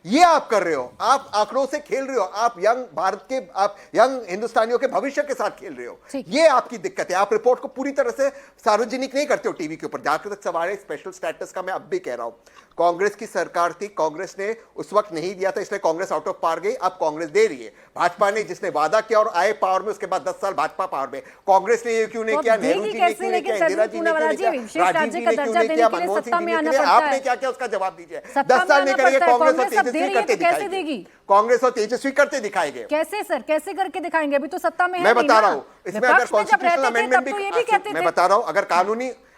ये आप कर रहे हो, आप आंकड़ों से खेल रहे हो, आप यंग हिंदुस्तानियों के भविष्य के साथ खेल रहे हो। ये आपकी दिक्कत है। आप रिपोर्ट को पूरी तरह से सार्वजनिक नहीं करते हो टीवी के ऊपर। जहां तक सवाल है स्पेशल स्टेटस का, मैं अब भी कह रहा हूं, कांग्रेस की सरकार थी, कांग्रेस ने उस वक्त नहीं दिया था, इसलिए कांग्रेस आउट ऑफ पावर गई। अब कांग्रेस दे रही है। भाजपा ने जिसने वादा किया और आए पावर में, उसके बाद 10 साल भाजपा पावर में। कांग्रेस ने ये क्यों नहीं किया? नेहरू जी ने क्यों नहीं किया? इंदिरा जी ने क्यों नहीं किया? राजीव जी ने क्यों नहीं किया? मनमोहन सिंह जी ने क्यों नहीं किया? आपने क्या किया उसका जवाब दीजिए। 10 साल नहीं करेंगे कांग्रेस और तेजस्वी करते दिखाएंगे। कांग्रेस और तेजस्वी करते दिखाएंगे। कैसे सर, कैसे करके दिखाएंगे? अभी तो सत्ता में है। मैं बता रहा हूं, इसमें अगर कॉन्स्टिट्यूशनल अमेंडमेंट भी, मैं बता रहा हूं,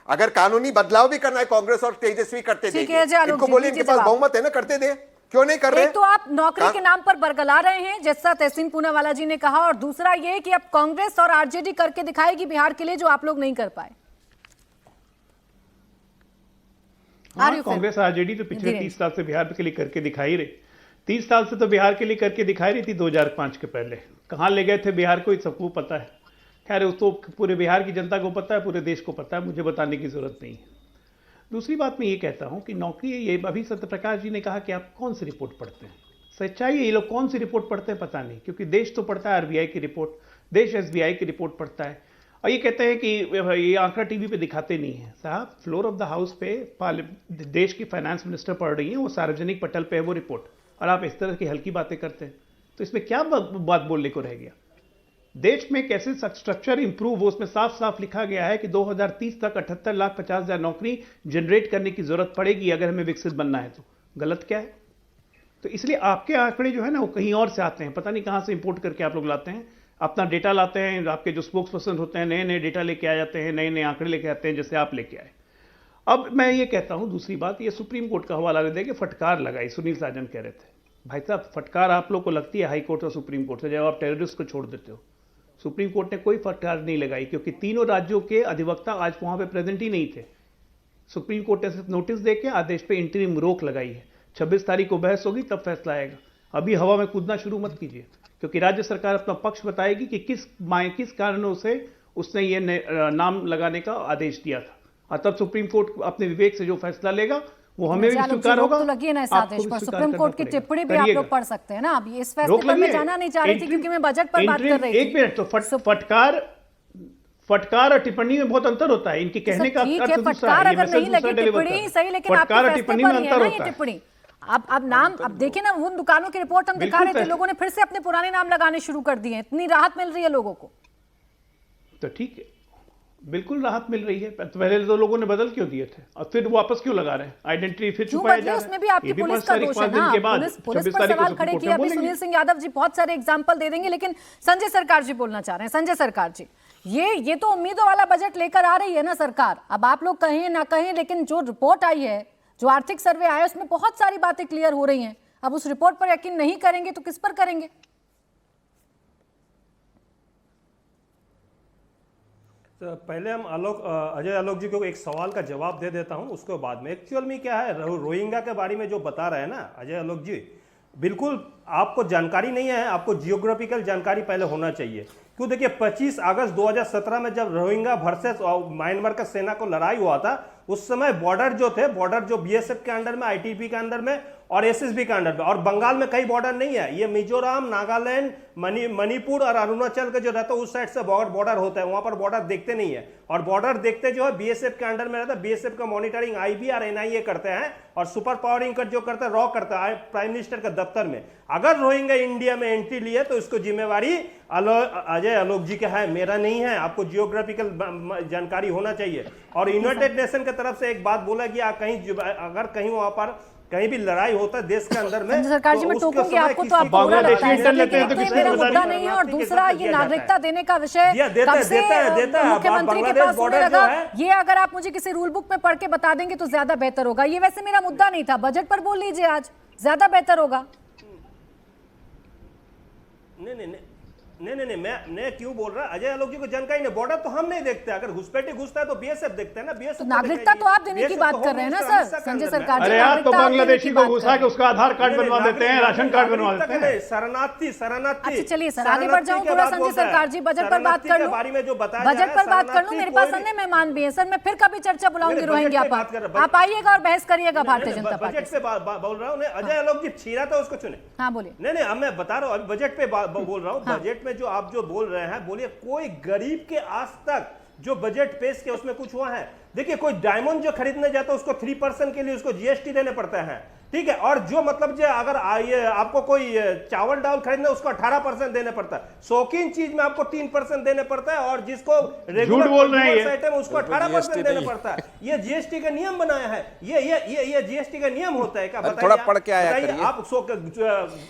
अगर कानूनी बदलाव भी करना है कांग्रेस और तेजस्वी करते देंगे। इनको बोलिए इनके पास बहुमत है ना, करते दे। क्यों नहीं कर रहे? एक तो आप नौकरी के नाम पर बरगला रहे हैं, जैसा तहसीन पूनावाला जी ने कहा, और दूसरा ये कि अब कांग्रेस और आरजेडी करके दिखाएगी बिहार के लिए जो आप लोग नहीं कर पाए। कांग्रेस आरजेडी तो पिछले 30 साल से बिहार के लिए करके दिखाई रही। 30 साल से तो बिहार के लिए करके दिखाई रही थी। 2005 के पहले कहां ले गए थे बिहार को, सबको पता है। खैर उसको पूरे बिहार की जनता को पता है, पूरे देश को पता है, मुझे बताने की जरूरत नहीं है। दूसरी बात मैं ये कहता हूं कि नौकरी, ये अभी सत्यप्रकाश जी ने कहा कि आप कौन सी रिपोर्ट पढ़ते हैं। सच्चाई है ये लोग कौन सी रिपोर्ट पढ़ते हैं पता नहीं, क्योंकि देश तो पढ़ता है आरबीआई की रिपोर्ट, देश एसबीआई की रिपोर्ट पढ़ता है, और ये कहते हैं कि ये आंकड़ा टीवी पे दिखाते नहीं है। साहब फ्लोर ऑफ द हाउस पे देश की फाइनेंस मिनिस्टर पढ़ रही है, वो सार्वजनिक पटल पे है वो रिपोर्ट, और आप इस तरह की हल्की बातें करते हैं, तो इसमें क्या बात बोलने को रह गया? देश में कैसे स्ट्रक्चर इंप्रूव हो, उसमें साफ साफ लिखा गया है कि 2030 तक 78,50,000 नौकरी जनरेट करने की जरूरत पड़ेगी अगर हमें विकसित बनना है। तो गलत क्या है? तो इसलिए आपके आंकड़े जो है ना वो कहीं और से आते हैं, पता नहीं कहां से इंपोर्ट करके आप लोग लाते हैं, अपना डेटा लाते हैं। आपके जो स्पोक्स पर्सन होते हैं नए नए डेटा लेके आ जाते हैं, नए नए आंकड़े लेके आते हैं, जैसे आप लेके आए। अब मैं ये कहता हूं, दूसरी बात, ये सुप्रीम कोर्ट का हवाला दे के फटकार लगाई, सुनील साजन कह रहे थे। भाई साहब फटकार आप लोग को लगती है हाई कोर्ट और सुप्रीम कोर्ट से, जब आप टेररिस्ट को छोड़ देते हो। सुप्रीम कोर्ट ने कोई फटकार नहीं लगाई, क्योंकि तीनों राज्यों के अधिवक्ता आज वहां पे प्रेजेंट ही नहीं थे। सुप्रीम कोर्ट ने सिर्फ नोटिस देके आदेश पे इंटरिम रोक लगाई है। 26 तारीख को बहस होगी, तब फैसला आएगा। अभी हवा में कूदना शुरू मत कीजिए, क्योंकि राज्य सरकार अपना पक्ष बताएगी कि किस कारणों से उसने ये नाम लगाने का आदेश दिया था, और तब सुप्रीम कोर्ट अपने विवेक से जो फैसला लेगा वो हमें भी स्वीकार होगा। तो लगी है ना इस आदेश पर, सुप्रीम कोर्ट की टिप्पणी भी आप लोग पढ़ सकते हैं ना। अब इस फैसले पर मैं जाना नहीं चाह रही थी, क्योंकि मैं बजट पर बात कर रही थी। एक मिनट, तो फटकार और टिप्पणी में बहुत अंतर होता है। इनके कहने का अर्थ फटकार अगर नहीं लगी टिप्पणी सही, लेकिन आपके फैसले पर ही है ना ये टिप्पणी। अब नाम, अब देखिए ना, उन दुकानों की रिपोर्ट हम दिखा रहे थे, लोगों ने फिर से अपने पुराने नाम लगाने शुरू कर दिए। इतनी राहत मिल रही है लोगों को, तो ठीक है, बिल्कुल राहत मिल रही है। पहले तो लोगों ने बदल क्यों दिए थे और फिर वापस क्यों लगा रहे हैं? आइडेंटिटी फिर छुपाया जा रहा है। उसमें भी आपकी पुलिस का दोष है ना। पुलिस पर सवाल खड़े किए। अभी सुनील सिंह यादव जी बहुत सारे एग्जांपल दे देंगे, लेकिन संजय सरकार जी बोलना चाह रहे हैं। संजय सरकार जी, ये तो उम्मीदों वाला बजट लेकर आ रही है ना सरकार। अब आप लोग कहें ना कहें, लेकिन जो रिपोर्ट आई है, जो आर्थिक सर्वे आया, उसमें बहुत सारी बातें क्लियर हो रही हैं। अब उस रिपोर्ट पर यकीन नहीं करेंगे तो किस पर करेंगे? तो पहले हम अजय आलोक जी को एक सवाल का जवाब दे देता हूं, उसके बाद में एक्चुअल में क्या है रोहिंग्या के बारे में जो बता रहे हैं ना अजय आलोक जी, बिल्कुल आपको जानकारी नहीं है। आपको जियोग्राफिकल जानकारी पहले होना चाहिए। क्यों? देखिए 25 अगस्त 2017 में जब रोहिंग्या वर्सेस म्यांमार का सेना को लड़ाई हुआ था, उस समय बॉर्डर जो बीएसएफ के अंडर में, आईटीबीपी के अंडर में और एसएसबी के अंडर में, और बंगाल में कई बॉर्डर नहीं है। ये मिजोरम, नागालैंड, मणिपुर और अरुणाचल के जो रहता है उस साइड से बॉर्डर होता है, वहां पर बॉर्डर देखते नहीं है। और बॉर्डर देखते जो है बीएसएफ के अंडर में रहता है। बीएसएफ का मॉनिटरिंग आईबी और एनआईए करते हैं, और सुपर पावरिंग कर जो करता है रॉ करता है प्राइम मिनिस्टर के दफ्तर में। अगर रोहिंग्या इंडिया में एंट्री लिए तो इसको जिम्मेवारी अजय आलोक जी का है, मेरा नहीं है। आपको जियोग्राफिकल जानकारी होना चाहिए। और यूनाइटेड नेशन की तरफ से एक बात बोला गया, अगर कहीं वहां पर कहीं भी लड़ाई होता है देश के अंदर में, सरकार जी मैं टोकूंगी आपको, तो आप पूरा बांग्लादेशी बताएं, लेते हैं तो लेकिन किसी मेरा को मुद्दा नहीं है। और दूसरा ये नागरिकता देने का विषय कब से मुख्यमंत्री के पास होने लगा, ये अगर आप मुझे किसी रूल बुक में पढ़ के बता देंगे तो ज्यादा बेहतर होगा। ये वैसे मेरा मुद्दा नहीं था, बजट पर बोल लीजिए आज, ज्यादा बेहतर होगा। नहीं, मैं क्यों बोल रहा, अजय आलोक जी को जानकारी नहीं। बॉर्डर तो हम नहीं देखते, अगर घुसपैठी घुसता है तो बीएसएफ देखते हैं ना। बीएसएफ तो नागरिकता तो आप देने की बात कर रहे हैं ना सर, संजय सरकार जी। अरे यार, तो बांग्लादेशी को घुसा के उसका आधार कार्ड बनवा देते हैं, राशन कार्ड बनवा देते हैं। शरणार्थी। अच्छा चलिए सर, आगे बढ़ जाऊं थोड़ा। संजय सरकार जी, बजट पर बात कर लूं, बजट पर बात कर लूं। मेरे पास अन्य मेहमान भी हैं सर, मैं फिर कभी चर्चा बुलाऊंगी रोहिंग्या पर, आप आइएगा और बहस करिएगा भारतीय जनता पार्टी। बजट पे बोल रहा हूँ, अजय आलोक जी छीरा था उसको चुने। हाँ बोलिए। नहीं, अब मैं बता रहा हूँ, अभी बजट पे बोल रहा हूँ। बजट में जो आप जो बोल रहे हैं, बोलिए कोई गरीब के आज तक जो बजट पेश किया उसमें कुछ हुआ है? देखिए, कोई डायमंड जो खरीदने जाता है उसको 3% के लिए उसको जीएसटी देने पड़ता है, ठीक है। और जो मतलब जो अगर ये आपको कोई चावल डाल खरीदना उसको 18% देने पड़ता है। शौकीन चीज में आपको 3% देने पड़ता है, और जिसको रेगुलर बोल रहे हैं आइटम उसको 18% देने पड़ता है। ये जीएसटी का नियम बनाया है, ये जीएसटी का नियम होता है क्या? बताइए, थोड़ा पढ़ के आया करिए।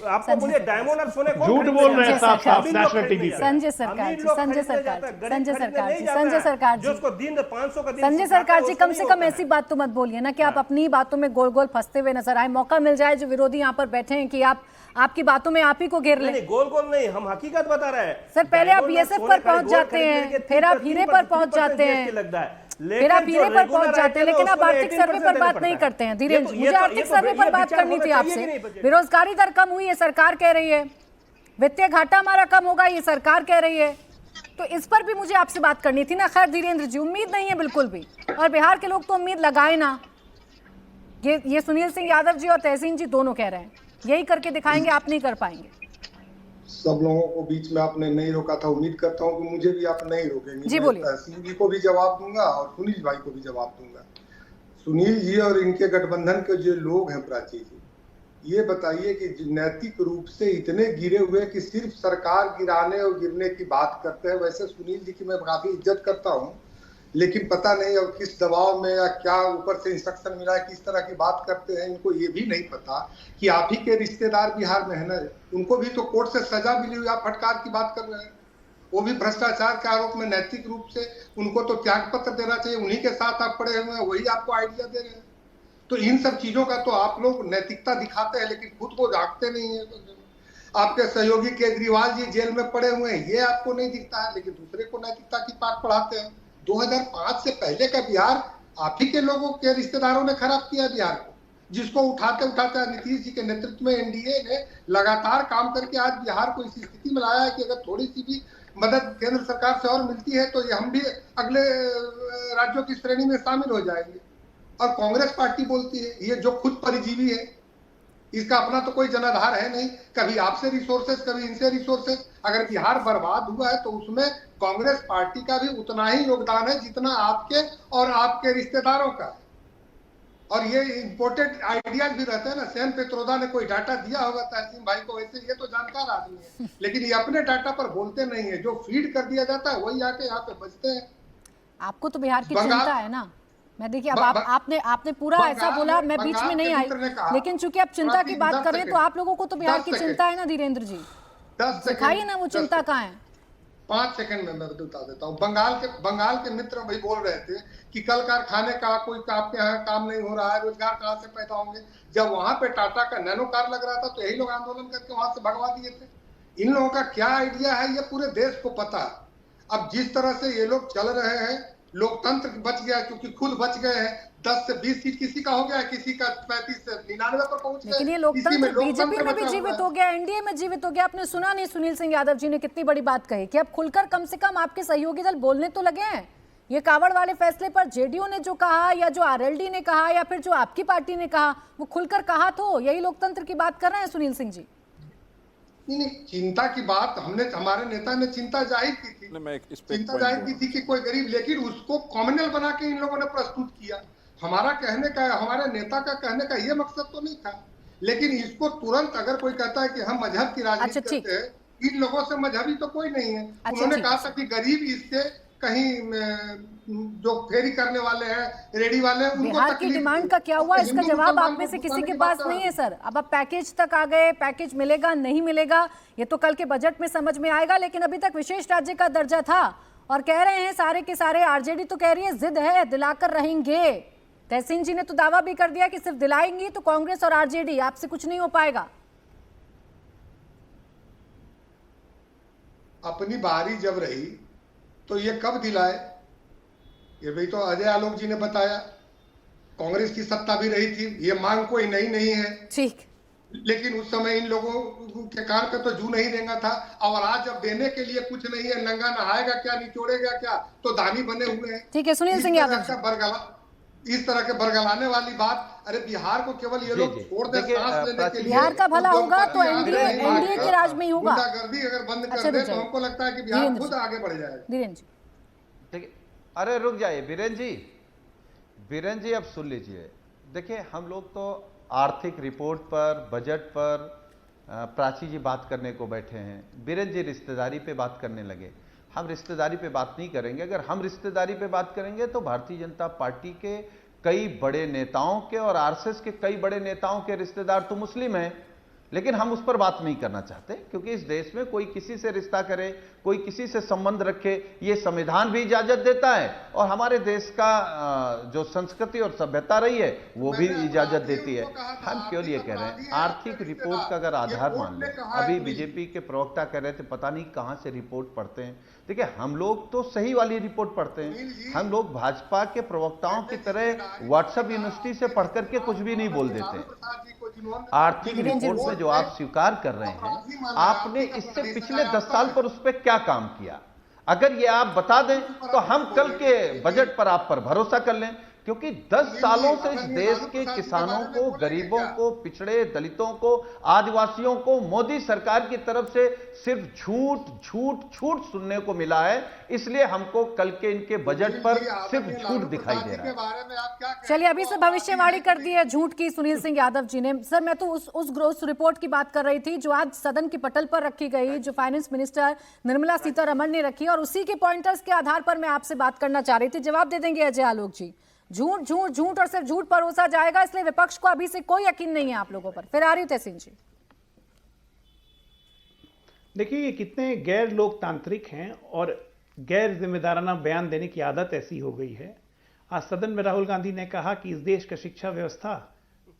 आपको बोलिए डायमंड और सोने कौन झूठ बोल रहे हैं साहब नेशनल टीवी पे। संजय सरकार जी, संजय सरकार जी, संजय सरकार जी, संजय सरकार जी, जिसको दिन 500 का दिन संजय सरकार जी, कम से कम ऐसी बात तो मत बोलिए ना कि आप अपनी बातों में गोल गोल फंसते हुए नजर आए। मौका मिल जाए जो विरोधी यहाँ पर बैठे हैं कि आपकी बातों में आप ही को घेर लें। नहीं, गोल गोल नहीं, हम हकीकत बता रहे हैं सर। पहले आप बीएसएफ पर पहुंच जाते हैं, फिर आप हीरे पर पहुंच जाते हैं, फिर आप हीरे पर पहुंच जाते हैं, लेकिन आप आर्थिक सर्वे पर बात नहीं करते हैं। धीरेन्द्र जी, मुझे आर्थिक सर्वे पर बात करनी थी आपसे। बेरोजगारी दर कम हुई है, सरकार कह रही है। वित्तीय घाटा हमारा कम होगा, ये सरकार कह रही है। तो इस पर भी मुझे आपसे बात करनी थी ना। खैर धीरेन्द्र जी, उम्मीद नहीं है बिल्कुल भी, और बिहार के लोग तो उम्मीद लगाए ना। ये सुनील सिंह यादव जी और तहसीन जी दोनों कह रहे हैं यही करके दिखाएंगे, आप नहीं कर पाएंगे। सब लोगों को बीच में आपने नहीं रोका था, उम्मीद करता हूं कि मुझे भी आप नहीं रोकेंगे। जी बोलिए। तहसीन जी को भी जवाब दूंगा और सुनील भाई को भी जवाब दूंगा। सुनील जी और इनके गठबंधन के जो लोग हैं, प्राची जी, ये बताइए कि नैतिक रूप से इतने गिरे हुए कि सिर्फ सरकार गिराने और गिरने की बात करते हैं। वैसे सुनील जी की मैं काफी इज्जत करता हूँ, लेकिन पता नहीं अब किस दबाव में या क्या ऊपर से इंस्ट्रक्शन मिला है, किस तरह की बात करते हैं। इनको ये भी नहीं पता कि आप ही के रिश्तेदार बिहार में है ना, उनको भी तो कोर्ट से सजा मिली हुई, आप फटकार की बात कर रहे हैं। वो भी भ्रष्टाचार के आरोप में नैतिक रूप से उनको तो त्याग पत्र देना चाहिए। उन्हीं के साथ आप पड़े हुए हैं, वही आपको आइडिया दे रहे हैं। तो इन सब चीजों का तो आप लोग नैतिकता दिखाते हैं, लेकिन खुद को झांकते नहीं है। आपके सहयोगी केजरीवाल जी जेल में पड़े हुए हैं, ये आपको नहीं दिखता है, लेकिन दूसरे को नैतिकता की पाठ पढ़ाते हैं। 2005 से पहले का बिहार आप ही के लोगों के रिश्तेदारों ने खराब किया बिहार को, जिसको उठाते उठाते नीतीश जी के नेतृत्व में एनडीए ने लगातार काम करके आज बिहार को इस स्थिति में लाया है कि अगर थोड़ी सी भी मदद केंद्र सरकार से और मिलती है तो ये हम भी अगले राज्यों की श्रेणी में शामिल हो जाएंगे। और कांग्रेस पार्टी बोलती है ये जो खुद परिजीवी है, इसका अपना तो कोई जनाधार है नहीं, कभी आपसे रिसोर्सेस कभी इनसे रिसोर्सेस। अगर बिहार बर्बाद हुआ है तो उसमें कांग्रेस पार्टी का भी उतना ही योगदान है जितना आपके और आपके रिश्तेदारों का है। और ये इंपोर्टेड आइडियाज भी रहते हैं ना। सैन पेत्रोदा ने कोई डाटा दिया होगा तहसीन भाई को, वैसे ये तो जानकार आदमी है, लेकिन ये अपने डाटा पर बोलते नहीं है। जो फीड कर दिया जाता है वही आके यहाँ पे बचते हैं। आपको तो बिहार की चिंता है ना। मैं देखिए अब आपने पूरा ऐसा बोला, मैं बीच में नहीं आई, लेकिन चूंकि आप चिंता की बात कर रहे हैं तो आप लोगों को तो बिहार की चिंता है ना धीरेन्द्र जी, दिखाइए ना वो चिंता कहाँ है। 5 सेकंड में मैं बता देता हूँ। बंगाल के मित्र भाई बोल रहे थे कि कल कारखाने का कोई आपके यहाँ काम नहीं हो रहा है, रोजगार कहाँ से पैदा होंगे। जब वहां पे टाटा का नैनो कार लग रहा था तो यही लोग आंदोलन करके वहां से भगवा दिए थे। इन लोगों का क्या आइडिया है ये पूरे देश को पता है। अब जिस तरह से ये लोग चल रहे हैं, लोकतंत्र बच गया क्योंकि खुद बच गए हैं। 10 से 20 सीट किसी का हो गया, किसी का 35 से 99 पर पहुंच गया। लेकिन ये लोकतंत्र बीजेपी में भी जीवित हो गया, एनडीए में जीवित हो गया। आपने सुना नहीं सुनील सिंह यादव जी ने कितनी बड़ी बात कही कि अब खुलकर कम से कम आपके सहयोगी दल बोलने तो लगे हैं। ये कावड़ वाले फैसले पर जेडीयू ने जो कहा या जो आरएलडी ने कहा या फिर जो आपकी पार्टी ने कहा वो खुलकर कहा तो यही लोकतंत्र की बात कर रहे हैं सुनील सिंह जी। नहीं, चिंता की बात हमारे नेता ने चिंता जाहिर की थी, चिंता जाहिर की थी कि कोई गरीब, लेकिन उसको कॉमनल बना के इन लोगों ने प्रस्तुत किया। हमारा कहने का, हमारे नेता का कहने का ये मकसद तो नहीं था लेकिन इसको तुरंत अगर कोई कहता है कि हम मजहब की राजनीति अच्छा, ठीक। करते हैं, इन लोगों से मजहबी तो कोई नहीं है। अच्छा, उन्होंने ठीक कहा है। था कि गरीब इससे कहीं जो फेरी करने वाले हैं, रेडी वाले हैं, उनको बिहार की तकलीफ डिमांड नहीं। का क्या हुआ, तो इसका हिंदू जवाब मुसलमान आप में को से किसी फंसाने के की पास बात नहीं है। है सर। अब आप पैकेज तक आ गए, पैकेज मिलेगा नहीं मिलेगा ये तो कल के बजट में समझ में आएगा, लेकिन अभी तक विशेष राज्य का दर्जा था और कह रहे हैं सारे के सारे, आरजेडी तो कह रही है जिद है दिलाकर रहेंगे। तहसीन जी ने तो दावा भी कर दिया कि सिर्फ दिलाएंगी तो कांग्रेस और आरजेडी, आपसे कुछ नहीं हो पाएगा। अपनी बारी जब रही तो ये कब दिलाए? ये भी तो अजय आलोक जी ने बताया। कांग्रेस की सत्ता भी रही थी, ये मांग कोई नई नहीं है, ठीक, लेकिन उस समय इन लोगों के कान पे तो जू नहीं देना था। और आज जब देने के लिए कुछ नहीं है, नंगा नहाएगा क्या, निचोड़ेगा क्या, तो दानी बने हुए हैं। ठीक है। सुनील सिंह यादव जी, इस तरह के बरगलाने वाली बात, अरे बिहार को केवल ये लोग छोड़ दे देखिए, सांस लेने के लिए। बिहार का भला होगा तो उद्योगपति एनडीए के राज में ही होगा। गुंडागर्दी अगर बंद अच्छा, कर दे रुक तो जाइए। हमको लगता है कि बिहार धीरेन्द्र खुद जी। आगे बढ़ जाएगा। धीरेन्द्र जी, देखिए, अरे रुक जाइए बीरेन जी अब सुन लीजिए। देखिए, हम लोग तो आर्थिक रिपोर्ट पर, बजट पर प्राची जी बात करने को बैठे हैं, बीरेन जी रिश्तेदारी पे बात करने लगे। हम रिश्तेदारी पे बात नहीं करेंगे। अगर हम रिश्तेदारी पे बात करेंगे तो भारतीय जनता पार्टी के कई बड़े नेताओं के और आरएसएस के कई बड़े नेताओं के रिश्तेदार तो मुस्लिम हैं, लेकिन हम उस पर बात नहीं करना चाहते, क्योंकि इस देश में कोई किसी से रिश्ता करे, कोई किसी से संबंध रखे, ये संविधान भी इजाजत देता है और हमारे देश का जो संस्कृति और सभ्यता रही है वो भी इजाजत देती है। हम केवल ये कह रहे हैं, आर्थिक रिपोर्ट का अगर आधार मान लें, अभी बीजेपी के प्रवक्ता कह रहे थे पता नहीं कहां से रिपोर्ट पढ़ते हैं। देखिए, हम लोग तो सही वाली रिपोर्ट पढ़ते हैं। हम लोग भाजपा के प्रवक्ताओं की तरह व्हाट्सएप यूनिवर्सिटी से पढ़ करके कुछ भी नहीं बोल देते। आर्थिक रिपोर्ट में जो आप स्वीकार कर रहे हैं, आपने इससे पिछले 10 साल पर उस पर क्या काम किया, अगर ये आप बता दें तो हम कल के बजट पर आप पर भरोसा कर लें। क्योंकि 10 सालों से इस देश के किसानों को, गरीबों को, पिछड़े दलितों को, आदिवासियों को मोदी सरकार की तरफ से सिर्फ झूठ सुनने को मिला है। इसलिए हमको कल के इनके बजट पर सिर्फ झूठ दिखाई दे रहा है। चलिए, अभी से भविष्यवाणी कर दी है झूठ की सुनील सिंह यादव जी ने। सर, मैं तो उस रिपोर्ट की बात कर रही थी जो आज सदन की पटल पर रखी गई, जो फाइनेंस मिनिस्टर निर्मला सीतारमण ने रखी, और उसी के पॉइंटर्स के आधार पर मैं आपसे बात करना चाह रही थी। जवाब दे देंगे अजय आलोक जी? झूठ और सिर्फ झूठ परोसा जाएगा, इसलिए विपक्ष को अभी से कोई यकीन नहीं है आप लोगों पर। फिर आ रही तहसीन जी। देखिए, ये कितने गैर लोकतांत्रिक हैं और गैर जिम्मेदाराना बयान देने की आदत ऐसी हो गई है। आज सदन में राहुल गांधी ने कहा कि इस देश का शिक्षा व्यवस्था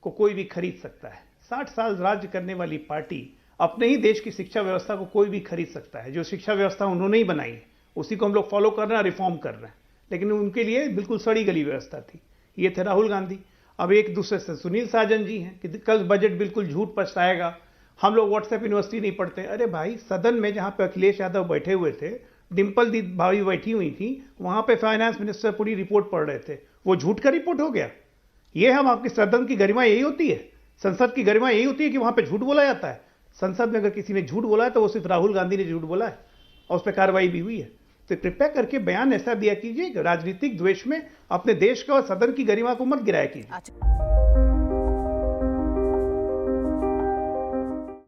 को कोई भी खरीद सकता है। 60 साल राज्य करने वाली पार्टी अपने ही देश की शिक्षा व्यवस्था को कोई भी खरीद सकता है। जो शिक्षा व्यवस्था उन्होंने ही बनाई है उसी को हम लोग फॉलो कर रहे हैं, रिफॉर्म कर रहे हैं, लेकिन उनके लिए बिल्कुल सड़ी गली व्यवस्था थी। ये थे राहुल गांधी। अब एक दूसरे से सुनील साजन जी हैं कि कल बजट बिल्कुल झूठ पछताएगा, हम लोग व्हाट्सएप यूनिवर्सिटी नहीं पढ़ते। अरे भाई, सदन में जहां पे अखिलेश यादव बैठे हुए थे, डिम्पल दी भाभी बैठी हुई थी, वहां पे फाइनेंस मिनिस्टर पूरी रिपोर्ट पढ़ रहे थे। वो झूठ का रिपोर्ट हो गया? ये हम आपके सदन की गरिमा यही होती है, संसद की गरिमा यही होती है कि वहां पे झूठ बोला जाता है। संसद में अगर किसी ने झूठ बोला है तो वो सिर्फ राहुल गांधी ने झूठ बोला है और उस पर कार्रवाई भी हुई है। तो कृपया करके बयान ऐसा दिया कीजिए कि राजनीतिक द्वेष में अपने देश का और सदन की गरिमा को मत गिराया कीजिए।